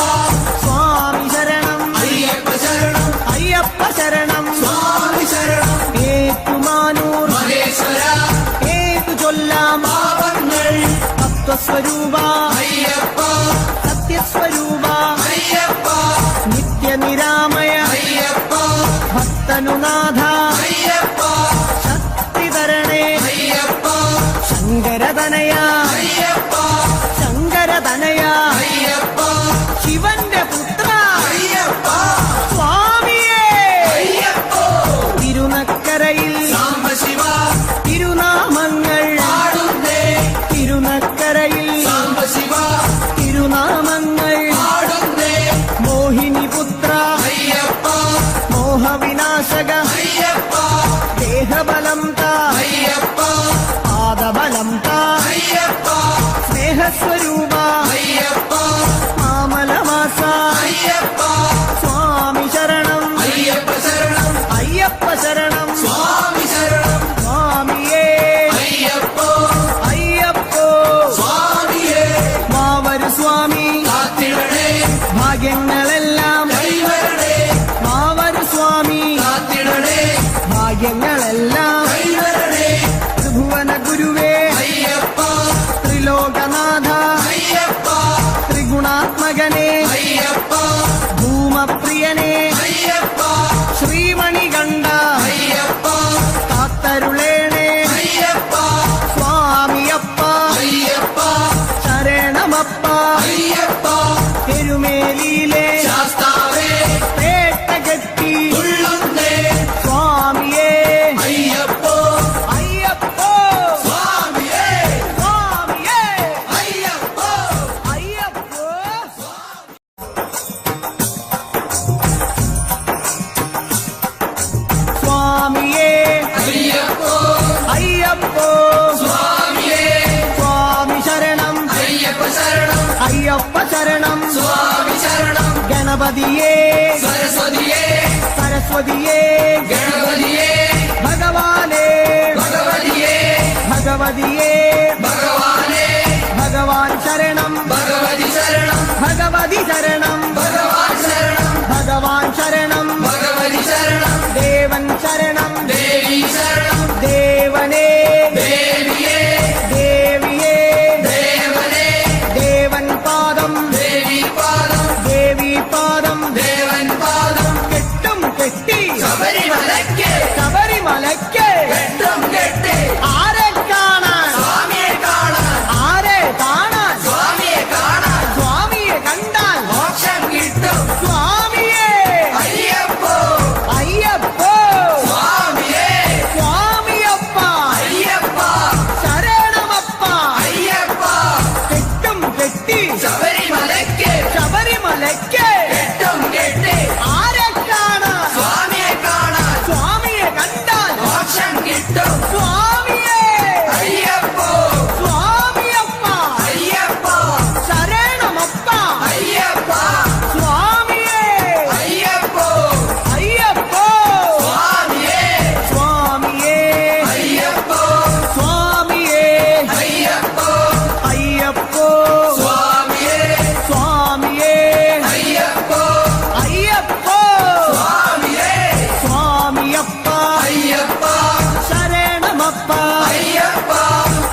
Speaker 1: സ്വാമി ശരണം
Speaker 2: അയ്യപ്പ ശരണം
Speaker 1: അയ്യപ്പ ശരണം
Speaker 2: സ്വാമി ശരണം
Speaker 1: ഏറ്റുമാനൂർ
Speaker 2: മഹേശ്വര
Speaker 1: ഏതു ചൊല്ലാം
Speaker 2: പാപങ്ങൾ
Speaker 1: തത്വസ്വരൂപ
Speaker 2: അയ്യപ്പ
Speaker 1: സത്യസ്വരൂപ
Speaker 2: അയ്യപ്പ
Speaker 1: നിത്യനിരാമയ
Speaker 2: അയ്യപ്പ
Speaker 1: ഭക്തനുനാഥ
Speaker 2: അയ്യപ്പ
Speaker 1: ശക്തിധരണേ
Speaker 2: അയ്യപ്പ
Speaker 1: ശങ്കരതനയ
Speaker 2: അയ്യപ്പ
Speaker 1: ശങ്കരതനയ
Speaker 2: അയ്യപ്പ
Speaker 1: ശിവന്റെ പുത്ര
Speaker 2: അയ്യപ്പ
Speaker 1: സ്വാമിയേ
Speaker 2: അയ്യപ്പ
Speaker 1: തിരുനക്കരയിൽ
Speaker 2: സാംബശിവ
Speaker 1: തിരുനാമങ്ങൾ
Speaker 2: പാടുന്നേ
Speaker 1: തിരുനക്കരയിൽ
Speaker 2: സാംബശിവ
Speaker 1: തിരുനാമങ്ങൾ
Speaker 2: പാടുന്നേ
Speaker 1: മോഹിനിപുത്ര
Speaker 2: അയ്യപ്പ
Speaker 1: മോഹവിനാശക
Speaker 2: അയ്യപ്പ
Speaker 1: ദേഹബലം താ
Speaker 2: അയ്യപ്പ
Speaker 1: പാദബലം താ
Speaker 2: അയ്യപ്പ
Speaker 1: സ്നേഹസ്വരൂപ
Speaker 2: അയ്യപ്പ
Speaker 1: മാമലവാസ
Speaker 2: അയ്യപ്പ
Speaker 1: സ്വാമി ശരണം
Speaker 2: അയ്യപ്പ ശരണം
Speaker 1: അയ്യപ്പ ശരണം
Speaker 2: സ്വാമി ശരണം
Speaker 1: സ്വാമിയേ
Speaker 2: അയ്യപ്പ
Speaker 1: അയ്യപ്പോ
Speaker 2: സ്വാമിയേ
Speaker 1: മാവരു സ്വാമി
Speaker 2: കാത്തിടണേ
Speaker 1: ഭാഗ്യങ്ങളെല്ലാം
Speaker 2: കൈവരണേ
Speaker 1: മാവരു സ്വാമി
Speaker 2: കാത്തിടണേ
Speaker 1: ഭാഗ്യങ്ങളെല്ലാം
Speaker 2: കൈവരണേ
Speaker 1: ത്രിഭുവന ഗുരുവേ
Speaker 2: അയ്യപ്പ
Speaker 1: ത്രിലോകനാഥ
Speaker 2: അയ്യപ്പ
Speaker 1: ത്രിഗുണാത്മകനെ
Speaker 2: അയ്യപ്പ
Speaker 1: ഭൂമപ്രിയനെ
Speaker 2: അയ്യപ്പ
Speaker 1: ശ്രീമണികണ്ഠ
Speaker 2: അയ്യപ്പ
Speaker 1: കാത്തരുളേണേ
Speaker 2: അയ്യപ്പ
Speaker 1: സ്വാമിയപ്പ
Speaker 2: അയ്യപ്പ
Speaker 1: ശരണമപ്പ
Speaker 2: അയ്യപ്പ
Speaker 1: തിരുമേലിയിലെ
Speaker 2: ശാസ്താവേ
Speaker 1: പേട്ടകെട്ടി
Speaker 2: ഉള്ളുന്നേ
Speaker 1: സ്വാമിയേ
Speaker 2: അയ്യപ്പ
Speaker 1: അയ്യപ്പോ
Speaker 2: സ്വാമിയേ
Speaker 1: സ്വാമിയേ
Speaker 2: അയ്യപ്പ
Speaker 1: അയ്യപ്പോ ഗണപതിയേ
Speaker 2: സരസ്വതിയേ
Speaker 1: സരസ്വതിയേ
Speaker 2: ഗണപതിയേ
Speaker 1: ഭഗവാനേ
Speaker 2: ഭഗവതിയേ
Speaker 1: ഭഗവതിയേ
Speaker 2: ഭഗവാനേ
Speaker 1: ഭഗവാൻ ശരണം
Speaker 2: ഭഗവതി ശരണം
Speaker 1: ഭഗവതി ശരണം
Speaker 2: ഭഗവാൻ ശരണം
Speaker 1: ഭഗവാൻ ശരണം
Speaker 2: ഭഗവതി ശരണം
Speaker 1: ദേവൻ ശരണം
Speaker 2: ദേവി ശരണം
Speaker 1: ദേവനേ
Speaker 2: ദേവിയേ
Speaker 1: ദേവിയേ
Speaker 2: ദേവനേ
Speaker 1: ദേവൻ പാദം
Speaker 2: ദേവി പാദം
Speaker 1: ദേവി പാദം
Speaker 2: ദേവൻ പാദം
Speaker 1: കെട്ടും കെട്ടി
Speaker 2: ശബരിമലയ്ക്ക്
Speaker 1: ശബരിമലയ്ക്ക്
Speaker 2: കെട്ടും കെട്ടി
Speaker 1: ആരെ കാണാൻ
Speaker 2: സ്വാമിയെ കാണാൻ
Speaker 1: ആരെ കാണാൻ
Speaker 2: സ്വാമിയെ കാണാൻ
Speaker 1: സ്വാമിയെ കണ്ടാൽ
Speaker 2: മോക്ഷം കിട്ടും
Speaker 1: സ്വാമിയേ
Speaker 2: അയ്യപ്പോ
Speaker 1: അയ്യപ്പോ
Speaker 2: സ്വാമിയേ
Speaker 1: സ്വാമിയപ്പ
Speaker 2: അയ്യപ്പ
Speaker 1: ശരണമപ്പ
Speaker 2: അയ്യപ്പ
Speaker 1: കെട്ടും കെട്ടി
Speaker 2: ശബരിമലയ്ക്ക്
Speaker 1: ശബരിമലയ്ക്ക്
Speaker 2: കെട്ടും കെട്ടി
Speaker 1: ആരെ കാണാൻ
Speaker 2: സ്വാമിയെ കാണാൻ
Speaker 1: സ്വാമിയെ കണ്ടാൽ
Speaker 2: മോക്ഷം കിട്ടും
Speaker 1: സ്വാമിയേ
Speaker 2: അയ്യപ്പോ
Speaker 1: സ്വാമിയപ്പ
Speaker 2: അയ്യപ്പ
Speaker 1: ശരണമപ്പ
Speaker 2: അയ്യപ്പ
Speaker 1: സ്വാമിയേ
Speaker 2: അയ്യപ്പോ
Speaker 1: അയ്യപ്പോ
Speaker 2: സ്വാമിയേ
Speaker 1: സ്വാമിയേ
Speaker 2: അയ്യപ്പോ
Speaker 1: സ്വാമിയേ
Speaker 2: അയ്യപ്പോ
Speaker 1: അയ്യപ്പോ
Speaker 2: സ്വാമിയേ
Speaker 1: സ്വാമിയേ
Speaker 2: അയ്യപ്പോ
Speaker 1: അയ്യപ്പോ
Speaker 2: സ്വാമിയേ
Speaker 1: സ്വാമിയപ്പ
Speaker 2: അയ്യപ്പ
Speaker 1: ശരണമപ്പ
Speaker 2: അയ്യപ്പ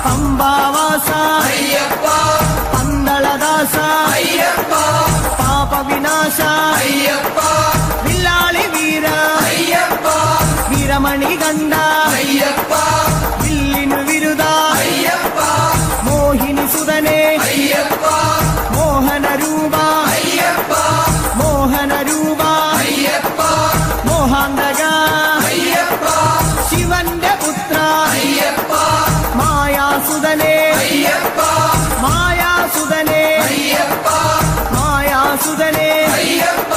Speaker 1: പമ്പാവാസ
Speaker 2: അയ്യപ്പ
Speaker 1: പന്തളദാസ
Speaker 2: അയ്യപ്പ
Speaker 1: പാപവിനാശ
Speaker 2: അയ്യപ്പ
Speaker 1: വില്ലാളി വീര
Speaker 2: അയ്യപ്പ
Speaker 1: വീരമണി കണ്ട
Speaker 2: അയ്യപ്പ
Speaker 1: വില്ലിനു വിരുദ
Speaker 2: അയ്യപ്പ
Speaker 1: മോഹിനി സുതനെ
Speaker 2: അയ്യപ്പ
Speaker 1: മോഹന രൂപ
Speaker 2: അയ്യപ്പ
Speaker 1: മോഹന രൂപ
Speaker 2: അയ്യപ്പ
Speaker 1: മോഹാന്തക
Speaker 2: അയ്യപ്പ
Speaker 1: ശിവന്റെ പുത്ര
Speaker 2: അയ്യപ്പ
Speaker 1: മായാസുതനെ
Speaker 2: അയ്യപ്പ
Speaker 1: മായാസുതനെ
Speaker 2: അയ്യപ്പ
Speaker 1: മായാസുതനെ
Speaker 2: അയ്യപ്പ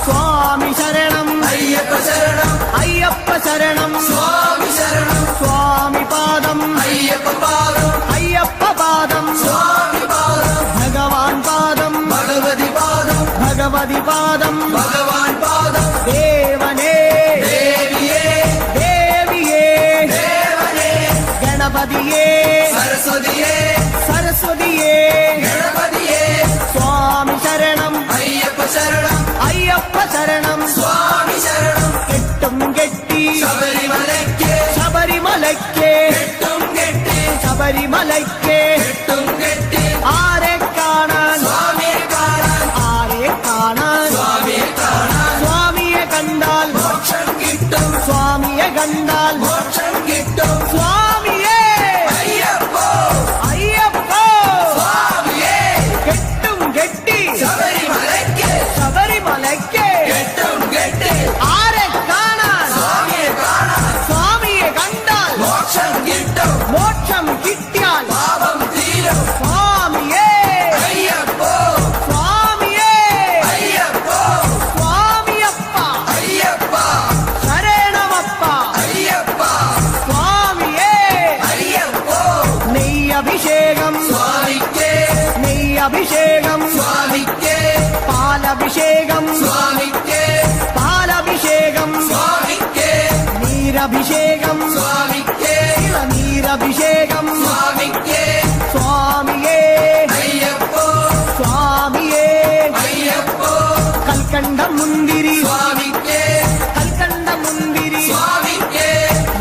Speaker 1: സ്വാമി ശരണം
Speaker 2: അയ്യപ്പ ശരണം
Speaker 1: അയ്യപ്പ ശരണം
Speaker 2: സ്വാമി ശരണം
Speaker 1: സ്വാമി പാദം
Speaker 2: അയ്യപ്പ പാദം
Speaker 1: അയ്യപ്പ പാദം
Speaker 2: സ്വാമി പാദം
Speaker 1: ഭഗവാൻ പാദം
Speaker 2: ഭഗവതി പാദം
Speaker 1: ഭഗവതി പാദം
Speaker 2: ഭഗവാൻ പാദം
Speaker 1: ദേവനേ
Speaker 2: ദേവിയേ
Speaker 1: ദേവിയേ
Speaker 2: ദേവനേ
Speaker 1: ഗണപതിയേ
Speaker 2: സരസ്വതിയേ
Speaker 1: സരസ്വതിയേ
Speaker 2: ഗണപതിയേ
Speaker 1: സ്വാമി ശരണം
Speaker 2: അയ്യപ്പ ശരണം
Speaker 1: അയ്യപ്പ ശരണം
Speaker 2: സ്വാമി ശരണം
Speaker 1: കെട്ടും കെട്ടി
Speaker 2: ശബരിമലയ്ക്ക്
Speaker 1: ശബരിമലയ്ക്ക്
Speaker 2: കെട്ടും കെട്ടി
Speaker 1: ശബരിമലയ്ക്ക്
Speaker 2: കെട്ടും കെട്ടി
Speaker 1: ആരെ കാണാൻ
Speaker 2: സ്വാമിയെ കാണാൻ
Speaker 1: ആരെ കാണാൻ
Speaker 2: സ്വാമിയെ കാണാൻ
Speaker 1: സ്വാമിയെ കണ്ടാൽ
Speaker 2: മോക്ഷം കിട്ടും
Speaker 1: സ്വാമിയെ കണ്ടാൽ
Speaker 2: മോക്ഷം കിട്ടും
Speaker 1: സ്വാമിയേ
Speaker 2: അയ്യപ്പോ
Speaker 1: അയ്യപ്പോ
Speaker 2: സ്വാമിയേ
Speaker 1: കെട്ടും കെട്ടി
Speaker 2: ശബരിമലയ്ക്ക്
Speaker 1: ശബരിമലയ്ക്ക്
Speaker 2: കെട്ടും കെട്ടി
Speaker 1: ആരെ കാണാൻ
Speaker 2: സ്വാമിയെ കാണാൻ
Speaker 1: സ്വാമിയെ കണ്ടാൽ
Speaker 2: മോക്ഷം കിട്ടും
Speaker 1: മോക്ഷം കിട്ടിയാൽ
Speaker 2: പാപം തീരും
Speaker 1: സ്വാമിയേ
Speaker 2: അയ്യപ്പോ
Speaker 1: സ്വാമിയേ
Speaker 2: അയ്യപ്പോ
Speaker 1: സ്വാമിയപ്പ
Speaker 2: അയ്യപ്പ
Speaker 1: ശരണമപ്പ
Speaker 2: അയ്യപ്പ
Speaker 1: സ്വാമിയേ
Speaker 2: അയ്യപ്പോ
Speaker 1: നെയ്യഭിഷേകം
Speaker 2: സ്വാമിക്ക്
Speaker 1: നെയ്യഭിഷേകം
Speaker 2: സ്വാമിക്ക്
Speaker 1: പാലഭിഷേകം
Speaker 2: സ്വാമിക്ക്
Speaker 1: പാലഭിഷേകം
Speaker 2: സ്വാമിക്ക്
Speaker 1: നീരഭിഷേകം
Speaker 2: സ്വാമിക്ക്
Speaker 1: നീരഭിഷേകം
Speaker 2: സ്വാമിക്ക്
Speaker 1: സ്വാമിയേ
Speaker 2: അയ്യപ്പോ
Speaker 1: സ്വാമിയേ
Speaker 2: അയ്യപ്പോ
Speaker 1: കൽക്കണ്ട മുന്തിരി
Speaker 2: സ്വാമിക്ക്
Speaker 1: കൽക്കണ്ട മുന്തിരി
Speaker 2: സ്വാമിക്ക്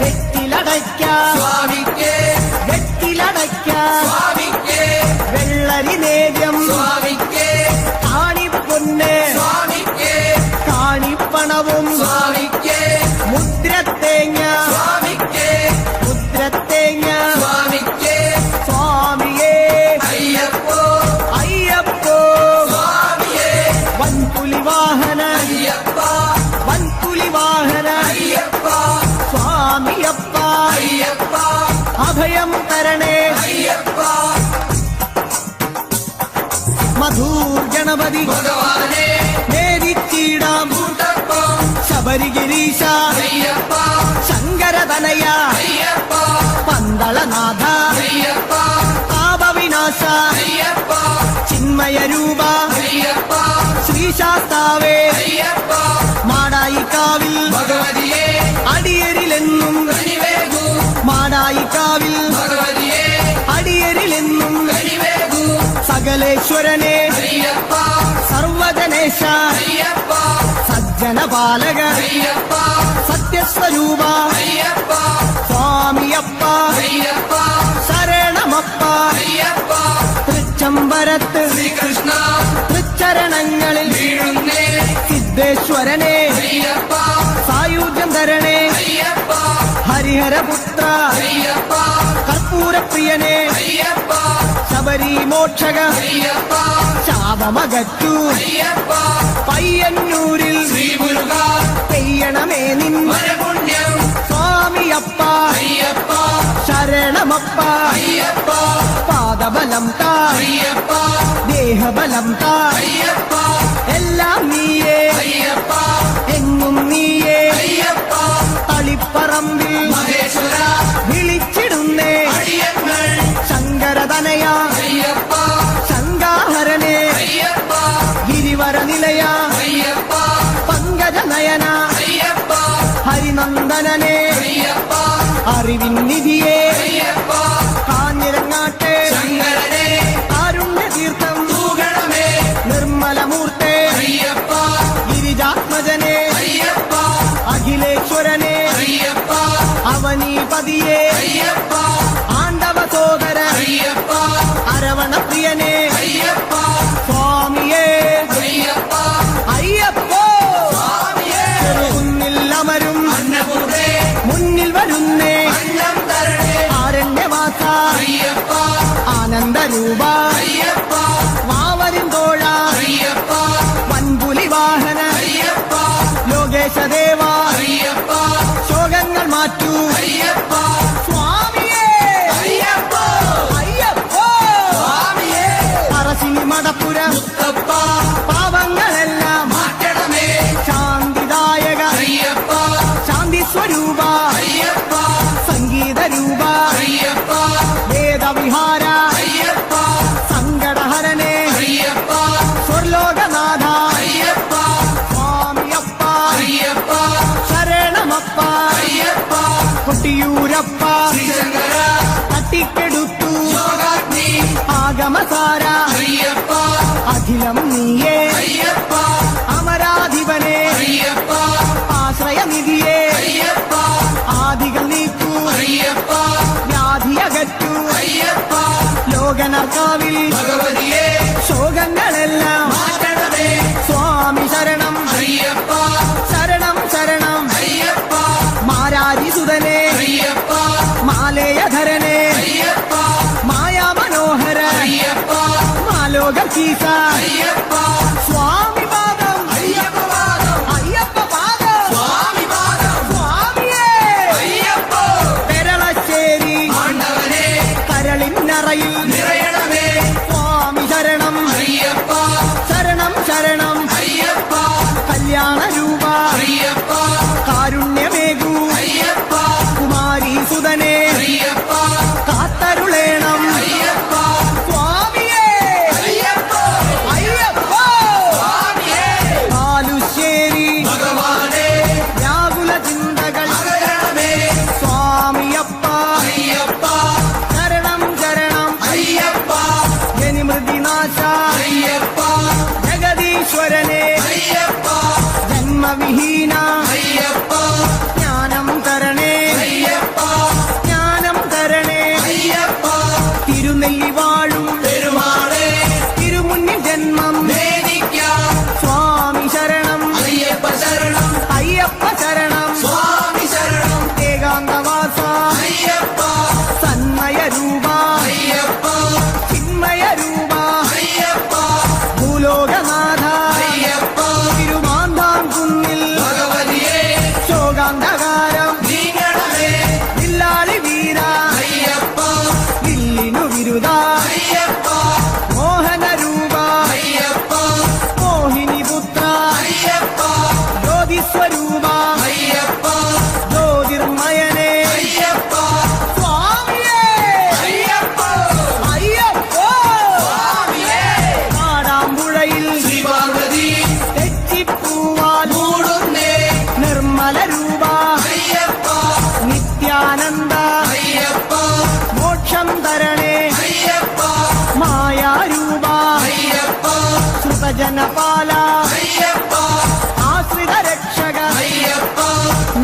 Speaker 1: വെറ്റിലടയ്ക്ക
Speaker 2: സ്വാമിക്ക്
Speaker 1: വെറ്റിലടയ്ക്ക
Speaker 2: സ്വാമിക്ക്
Speaker 1: വെള്ളരി നേദ്യം
Speaker 2: സ്വാമിക്ക്
Speaker 1: കാണിപ്പൊന്ന്
Speaker 2: സ്വാമിക്ക്
Speaker 1: കാണിപ്പണവും
Speaker 2: സ്വാമിക്ക്
Speaker 1: മുദ്രത്തേങ്ങ
Speaker 2: സ്വാമിക്ക്
Speaker 1: മുദ്രത്തേങ്ങ
Speaker 2: സ്വാമിക്ക്
Speaker 1: സ്വാമിയേ
Speaker 2: അയ്യപ്പോ
Speaker 1: അയ്യപ്പോ
Speaker 2: സ്വാമിയേ
Speaker 1: വൻപുലി വാഹന
Speaker 2: അയ്യപ്പ
Speaker 1: വൻപുലി വാഹന
Speaker 2: അയ്യപ്പ
Speaker 1: സ്വാമിയപ്പ
Speaker 2: അയ്യപ്പ
Speaker 1: അഭയം തരണേ
Speaker 2: അയ്യപ്പ
Speaker 1: മധൂർ ഗണപതി
Speaker 2: ഭഗവാനേ
Speaker 1: നേരിച്ചിടാം
Speaker 2: കൂട്ടപ്പം
Speaker 1: ശബരിഗിരീശ
Speaker 2: അയ്യപ്പ
Speaker 1: ശങ്കരതനയ
Speaker 2: അയ്യപ്പ
Speaker 1: പന്തളനാഥ
Speaker 2: അയ്യപ്പ
Speaker 1: പാപവിനാശ
Speaker 2: അയ്യപ്പ
Speaker 1: ചിന്മയ രൂപ
Speaker 2: അയ്യപ്പ
Speaker 1: ശ്രീ മഹിശാസ്താവേ
Speaker 2: അയ്യപ്പ
Speaker 1: മാടായിക്കാവിൽ
Speaker 2: ഭഗവതിയെ
Speaker 1: അടിയരിലെന്നും
Speaker 2: കനിവേകൂ
Speaker 1: മാടായിക്കാവിൽ
Speaker 2: ഭഗവതിയെ
Speaker 1: അടിയരിലെന്നും
Speaker 2: കനിവേകൂ
Speaker 1: സകലേശ്വരനെ
Speaker 2: അയ്യപ്പ
Speaker 1: സർവജനേശ
Speaker 2: അയ്യപ്പ
Speaker 1: സജ്ജനപാലക
Speaker 2: അയ്യപ്പ
Speaker 1: സത്യസ്വരൂപ
Speaker 2: അയ്യപ്പ
Speaker 1: സ്വാമിയപ്പ
Speaker 2: അയ്യപ്പ
Speaker 1: ശരണമപ്പ
Speaker 2: അയ്യപ്പ
Speaker 1: തൃച്ചംബരത്ത്
Speaker 2: ശ്രീകൃഷ്ണ
Speaker 1: തൃച്ചരണങ്ങളിൽ
Speaker 2: വീഴുന്നേ
Speaker 1: സിദ്ധേശ്വരനെ
Speaker 2: അയ്യപ്പ
Speaker 1: സായുജ്യം തരണേ
Speaker 2: അയ്യപ്പ
Speaker 1: ഹരിഹരപുത്ര
Speaker 2: അയ്യപ്പ
Speaker 1: കർപ്പൂരപ്രിയനെ
Speaker 2: അയ്യപ്പ
Speaker 1: ശബരി മോക്ഷക
Speaker 2: അയ്യപ്പ
Speaker 1: ശാപമകറ്റു
Speaker 2: അയ്യപ്പ
Speaker 1: പയ്യന്നൂരിൽ
Speaker 2: ശ്രീമുരുക
Speaker 1: പെയ്യണമേ നിൻ
Speaker 2: വരപുണ്യം
Speaker 1: സ്വാമിയപ്പ
Speaker 2: അയ്യപ്പ
Speaker 1: ശരണമപ്പ
Speaker 2: അയ്യപ്പ
Speaker 1: പാദബലം താ
Speaker 2: അയ്യപ്പ
Speaker 1: ദേഹബലം താ
Speaker 2: അയ്യപ്പ
Speaker 1: എല്ലാം നീയേ
Speaker 2: അയ്യപ്പ
Speaker 1: എങ്ങും നീയേ
Speaker 2: അയ്യപ്പ
Speaker 1: തളിപ്പറമ്പിൽ
Speaker 2: മഹേശ്വര
Speaker 1: വിളിച്ചിടുന്നേ
Speaker 2: അടിയങ്ങൾ
Speaker 1: ശങ്കരതനയ
Speaker 2: അയ്യപ്പ
Speaker 1: ശങ്കാഹരനെ
Speaker 2: അയ്യപ്പ
Speaker 1: ഗിരിവര നിലയ
Speaker 2: അയ്യപ്പ
Speaker 1: പങ്കജനയന
Speaker 2: അയ്യപ്പ
Speaker 1: ഹരിനന്ദനനെ
Speaker 2: അയ്യപ്പ
Speaker 1: അറിവിൻ നിധിയെ
Speaker 2: അയ്യപ്പ
Speaker 1: കാഞ്ഞിരങ്ങാട്ടെ
Speaker 2: ശങ്കരനെ
Speaker 1: കാരുണ്യതീർത്ഥം
Speaker 2: തൂകണമേ
Speaker 1: നിർമ്മലമൂർത്തെ
Speaker 2: അയ്യപ്പ
Speaker 1: ഗിരിജാത്മജനെ
Speaker 2: അയ്യപ്പ
Speaker 1: അഖിലേശ്വരനെ
Speaker 2: അയ്യപ്പ
Speaker 1: അവനീപതിയെ
Speaker 2: അയ്യപ്പ
Speaker 1: ആണ്ടവ സോദര
Speaker 2: അയ്യപ്പ
Speaker 1: അരവണപ്രിയനെ
Speaker 2: അയ്യപ്പ
Speaker 1: സ്വാമിയേ
Speaker 2: അയ്യപ്പ
Speaker 1: അയ്യപ്പോ
Speaker 2: സ്വാമിയേ
Speaker 1: കുന്നിൽ അമരും
Speaker 2: അന്നപൂർണേ
Speaker 1: മുന്നിൽ വരുന്നേ
Speaker 2: അന്നം തരണേ
Speaker 1: ആരണ്യവാസ
Speaker 2: അയ്യപ്പ
Speaker 1: ആനന്ദരൂപ
Speaker 2: അയ്യപ്പ
Speaker 1: മാവരിന്തോഴ
Speaker 2: അയ്യപ്പ
Speaker 1: വൻപുലി വാഹന
Speaker 2: അയ്യപ്പ
Speaker 1: ലോകേശദേവ
Speaker 2: അയ്യപ്പ
Speaker 1: ശോകങ്ങൾ മാറ്റൂ
Speaker 2: അയ്യപ്പ
Speaker 1: സ്വാമിയേ
Speaker 2: അയ്യപ്പ
Speaker 1: അയ്യപ്പോ
Speaker 2: സ്വാമിയേ
Speaker 1: പറശ്ശിനി മടപ്പുര
Speaker 2: മുത്തപ്പ
Speaker 1: പാപങ്ങളെല്ലാം
Speaker 2: മാറ്റണമേ
Speaker 1: ശാന്തിദായക
Speaker 2: അയ്യപ്പ
Speaker 1: ശാന്തി സ്വരൂപ
Speaker 2: അയ്യപ്പ
Speaker 1: സംഗീത രൂപ
Speaker 2: അയ്യപ്പ
Speaker 1: വേദവിഹാര
Speaker 2: അയ്യപ്പ
Speaker 1: സങ്കടഹരനെ
Speaker 2: അയ്യപ്പ
Speaker 1: സ്വർലോകനാഥ
Speaker 2: അയ്യപ്പ
Speaker 1: സ്വാമിയപ്പ
Speaker 2: അയ്യപ്പ
Speaker 1: ശരണമപ്പ
Speaker 2: അയ്യപ്പ
Speaker 1: കൊട്ടിയൂരപ്പ
Speaker 2: ശ്രീശങ്കര
Speaker 1: തട്ടിക്കെടുത്തു
Speaker 2: യോഗാഗ്നി
Speaker 1: ആഗമസാര
Speaker 2: അയ്യപ്പ
Speaker 1: അഖിലം നീയേ
Speaker 2: അയ്യപ്പ
Speaker 1: അമരാധിപനെ
Speaker 2: അയ്യപ്പ
Speaker 1: ആശ്രയനിധിയെ
Speaker 2: അയ്യപ്പ
Speaker 1: ആദികൾ നീക്കൂ
Speaker 2: അയ്യപ്പ
Speaker 1: വ്യാധിയകറ്റു
Speaker 2: അയ്യപ്പ
Speaker 1: ലോകനർക്കാവിൽ
Speaker 2: ഭഗവതിയെ
Speaker 1: ശോകങ്ങളെല്ലാം
Speaker 2: മാറ്റണമേ
Speaker 1: സ്വാമി ശരണം
Speaker 2: അയ്യപ്പ
Speaker 1: ശരണം ശരണം
Speaker 2: അയ്യപ്പ
Speaker 1: മാരാരിസുതനെ
Speaker 2: അയ്യപ്പ
Speaker 1: മാലേയധരനെ
Speaker 2: അയ്യപ്പ
Speaker 1: മായാമനോഹര
Speaker 2: അയ്യപ്പ
Speaker 1: മാലോകീസ
Speaker 2: അയ്യപ്പ
Speaker 1: സ്വാമി പാദം
Speaker 2: അയ്യപ്പ പാദം
Speaker 1: അയ്യപ്പ പാദം
Speaker 2: സ്വാമി പാദം
Speaker 1: സ്വാമിയേ
Speaker 2: അയ്യപ്പ
Speaker 1: പെരളശ്ശേരി
Speaker 2: ആണ്ടവനെ
Speaker 1: കരളിന്നറയിൽ
Speaker 2: നിറയണമേ
Speaker 1: സ്വാമി ശരണം
Speaker 2: അയ്യപ്പ
Speaker 1: ശരണം ശരണം
Speaker 2: അയ്യപ്പ
Speaker 1: കല്യാണ രൂപ
Speaker 2: അയ്യപ്പ
Speaker 1: കാരുണ്യമേകൂ
Speaker 2: അയ്യപ്പ
Speaker 1: കുമാരി സുതനെ
Speaker 2: അയ്യപ്പ
Speaker 1: കാത്തരുളേണം
Speaker 2: അയ്യപ്പ
Speaker 1: സ്വാമിയേ
Speaker 2: അയ്യപ്പ
Speaker 1: അയ്യപ്പ
Speaker 2: സ്വാമിയേ
Speaker 1: കാലുശ്ശേരി
Speaker 2: ഭഗവാനെ
Speaker 1: വ്യാകുല ചിന്തകൾ
Speaker 2: അകരണമേ
Speaker 1: സ്വാമിയപ്പ
Speaker 2: അയ്യപ്പ
Speaker 1: ശരണം ശരണം
Speaker 2: അയ്യപ്പ
Speaker 1: ജനിമൃതിനാശ
Speaker 2: അയ്യപ്പ
Speaker 1: ജഗദീശ്വരനെ
Speaker 2: അയ്യപ്പ
Speaker 1: ജന്മവിഹീന
Speaker 2: അയ്യപ്പ
Speaker 1: ജ്ഞാനം തരണേ
Speaker 2: അയ്യപ്പ
Speaker 1: ജ്ഞാനം തരണേ
Speaker 2: അയ്യപ്പ
Speaker 1: തിരുനെല്ലി വാഴും
Speaker 2: പെരുമാളെ
Speaker 1: തിരുമുന്നിൽ ജന്മം
Speaker 2: വേദിക്കാം
Speaker 1: സ്വാമി ശരണം
Speaker 2: അയ്യപ്പ ശരണം
Speaker 1: അയ്യപ്പ ശരണം
Speaker 2: സ്വാമി ശരണം
Speaker 1: ഏകാന്തവാസ
Speaker 2: അയ്യപ്പ
Speaker 1: സന്മയ രൂപ
Speaker 2: അയ്യപ്പ
Speaker 1: ചിന്മയ രൂപ
Speaker 2: അയ്യപ്പ
Speaker 1: ഭൂലോകനാഥ
Speaker 2: അയ്യപ്പ
Speaker 1: തിരുമാന്താം കുന്നിൽ
Speaker 2: ഭഗവതി
Speaker 1: ഭക്തജനപാല
Speaker 2: അയ്യപ്പ
Speaker 1: ആശ്രിത രക്ഷക
Speaker 2: അയ്യപ്പ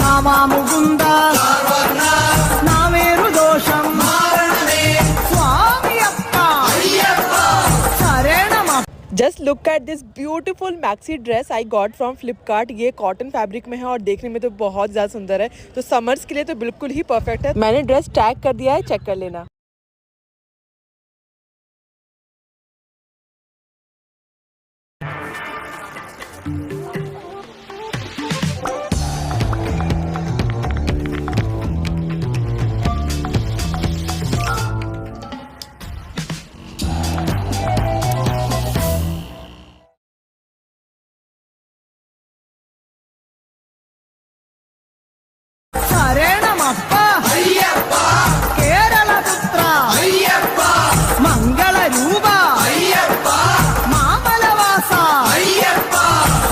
Speaker 1: നാമാമുകുന്ദ
Speaker 2: സർവ്വജ്ഞ
Speaker 1: നാമേറു ദോഷം
Speaker 2: മാരണമേ
Speaker 1: സ്വാമിയപ്പ
Speaker 2: അയ്യപ്പ
Speaker 1: ശരണമ
Speaker 3: just look at this beautiful maxi dress I got from Flipkart. ये कॉटन फैब्रिक में है और देखने में तो बहुत ज़्यादा सुंदर है, तो समर्स के लिए तो बिल्कुल ही परफेक्ट है। मैंने ड्रेस टैग कर दिया है, चेक कर लेना।
Speaker 1: ശരണമപ്പ
Speaker 2: അയ്യപ്പ
Speaker 1: കേരളപുത്ര
Speaker 2: അയ്യപ്പ
Speaker 1: മംഗളരൂപ
Speaker 2: അയ്യപ്പ
Speaker 1: മാമലവാസ
Speaker 2: അയ്യപ്പ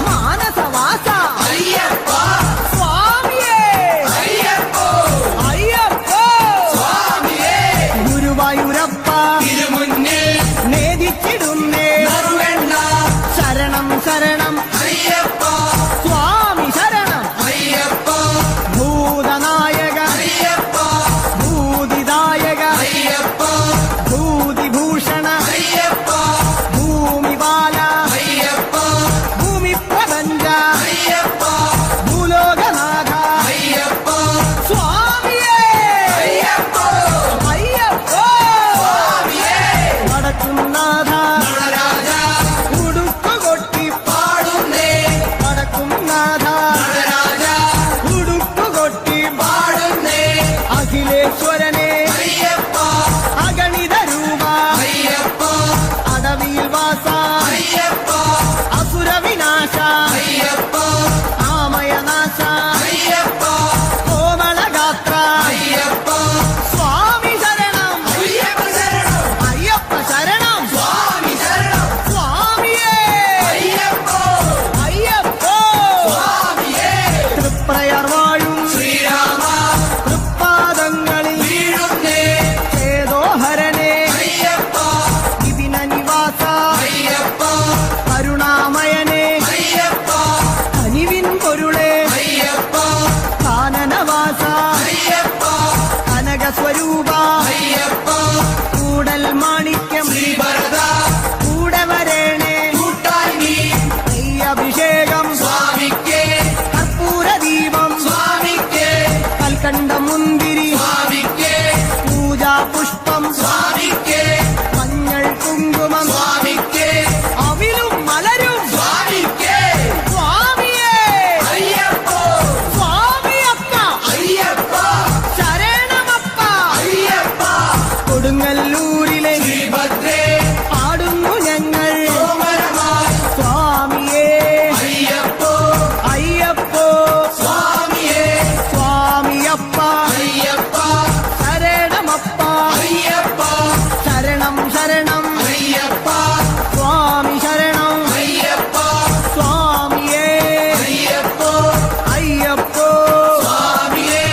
Speaker 1: മാനസവാസ
Speaker 2: അയ്യപ്പ
Speaker 1: സ്വാമിയേ
Speaker 2: അയ്യപ്പ
Speaker 1: അയ്യപ്പ
Speaker 2: സ്വാമിയേ
Speaker 1: ഗുരുവായൂരപ്പ
Speaker 2: തിരുമുന്നിൽ
Speaker 1: നേദിച്ചിടുന്നേ
Speaker 2: നറുവെണ്ണ
Speaker 1: ശരണം ശരണം
Speaker 2: അയ്യപ്പ
Speaker 1: സ്വാമി ശരണം
Speaker 2: അയ്യപ്പ
Speaker 1: ഭൂതനായക
Speaker 2: അയ്യപ്പ
Speaker 1: ഭൂതിദായക
Speaker 2: അയ്യപ്പ
Speaker 1: ഭൂതിഭൂഷണ
Speaker 2: അയ്യപ്പ
Speaker 1: ഭൂമിപാല
Speaker 2: അയ്യപ്പ
Speaker 1: ഭൂമി പ്രപഞ്ച
Speaker 2: അയ്യപ്പ
Speaker 1: ഭൂലോകനാഥ
Speaker 2: അയ്യപ്പ
Speaker 1: സ്വാമിയേ
Speaker 2: അയ്യപ്പ
Speaker 1: അയ്യപ്പ
Speaker 2: സ്വാമിയേ
Speaker 1: വടക്കുംനാഥ
Speaker 2: നടരാജ
Speaker 1: ഉടുക്കുകൊട്ടി
Speaker 2: പാടുന്നേ
Speaker 1: വടക്കുംനാഥ
Speaker 2: നടരാജ
Speaker 1: ഉടുക്കുകൊട്ടി
Speaker 2: പാടുന്നേ
Speaker 1: അഖിലേശ്വരനെ
Speaker 2: അയ്യപ്പ
Speaker 1: അഗണിത രൂപ
Speaker 2: അയ്യപ്പ
Speaker 1: അടവിയിൽ വാസ
Speaker 2: അയ്യപ്പ
Speaker 1: അസുരവിനാശ
Speaker 2: അയ്യപ്പ
Speaker 1: ആമയനാശ
Speaker 2: അയ്യപ്പ
Speaker 1: കോമളഗാത്ര
Speaker 2: അയ്യപ്പ
Speaker 1: സ്വാമി ശരണം
Speaker 2: അയ്യപ്പ ശരണം
Speaker 1: അയ്യപ്പ ശരണം
Speaker 2: സ്വാമി ശരണം
Speaker 1: സ്വാമിയേ
Speaker 2: അയ്യപ്പ
Speaker 1: അയ്യപ്പ
Speaker 2: സ്വാമിയേ
Speaker 1: തൃപ്രയർ വാഴും
Speaker 2: ശ്രീരാമ
Speaker 1: തൃപ്പാദങ്ങളിൽ
Speaker 2: വീഴുന്നേ
Speaker 1: ചേതോഹരനെ
Speaker 2: അയ്യപ്പ
Speaker 1: വിപിന നിവാസ
Speaker 2: അയ്യപ്പ
Speaker 1: കരുണാമയനെ
Speaker 2: അയ്യപ്പ
Speaker 1: കനിവിൻ പൊരുളെ
Speaker 2: അയ്യപ്പ
Speaker 1: കാനനവാസ
Speaker 2: അയ്യപ്പ
Speaker 1: കനകസ്വരൂപ
Speaker 2: അയ്യപ്പ
Speaker 1: കൂടൽ മാണിക്യം
Speaker 2: ശ്രീഭരത
Speaker 1: കൂടെ വരേണേ
Speaker 2: കൂട്ടായി നീ
Speaker 1: അഭിഷേകം
Speaker 2: സ്വാമിക്കേ
Speaker 1: കർപ്പൂരദീപം
Speaker 2: സ്വാമിക്കേ
Speaker 1: കൽക്കണ്ട മുന്തിരി
Speaker 2: സ്വാമിക്കേ
Speaker 1: പൂജാ പുഷ്പം
Speaker 2: സ്വാമിക്കേ
Speaker 1: മഞ്ഞൾ കുങ്കുമം
Speaker 2: സ്വാമിക്കേ
Speaker 1: അവിലും മലരും
Speaker 2: സ്വാമിക്കേ
Speaker 1: സ്വാമിയേ
Speaker 2: അയ്യപ്പ
Speaker 1: സ്വാമിയപ്പ
Speaker 2: അയ്യപ്പ
Speaker 1: ശരണമപ്പ
Speaker 2: അയ്യപ്പ
Speaker 1: കൊടുങ്ങല്ലൂരിലെ
Speaker 2: ശ്രീഭദ്രേ
Speaker 1: പാടുന്നു ഞങ്ങൾ
Speaker 2: കോമരമായി
Speaker 1: സ്വാമിയേ
Speaker 2: അയ്യപ്പ
Speaker 1: അയ്യപ്പോ
Speaker 2: സ്വാമിയേ
Speaker 1: സ്വാമിയപ്പ
Speaker 2: അയ്യപ്പ
Speaker 1: ശരണമപ്പ
Speaker 2: അയ്യപ്പ
Speaker 1: ശരണം ശരണം
Speaker 2: അയ്യപ്പ
Speaker 1: സ്വാമി ശരണം
Speaker 2: അയ്യപ്പ
Speaker 1: സ്വാമിയേ
Speaker 2: അയ്യപ്പ
Speaker 1: അയ്യപ്പോ
Speaker 2: സ്വാമിയേ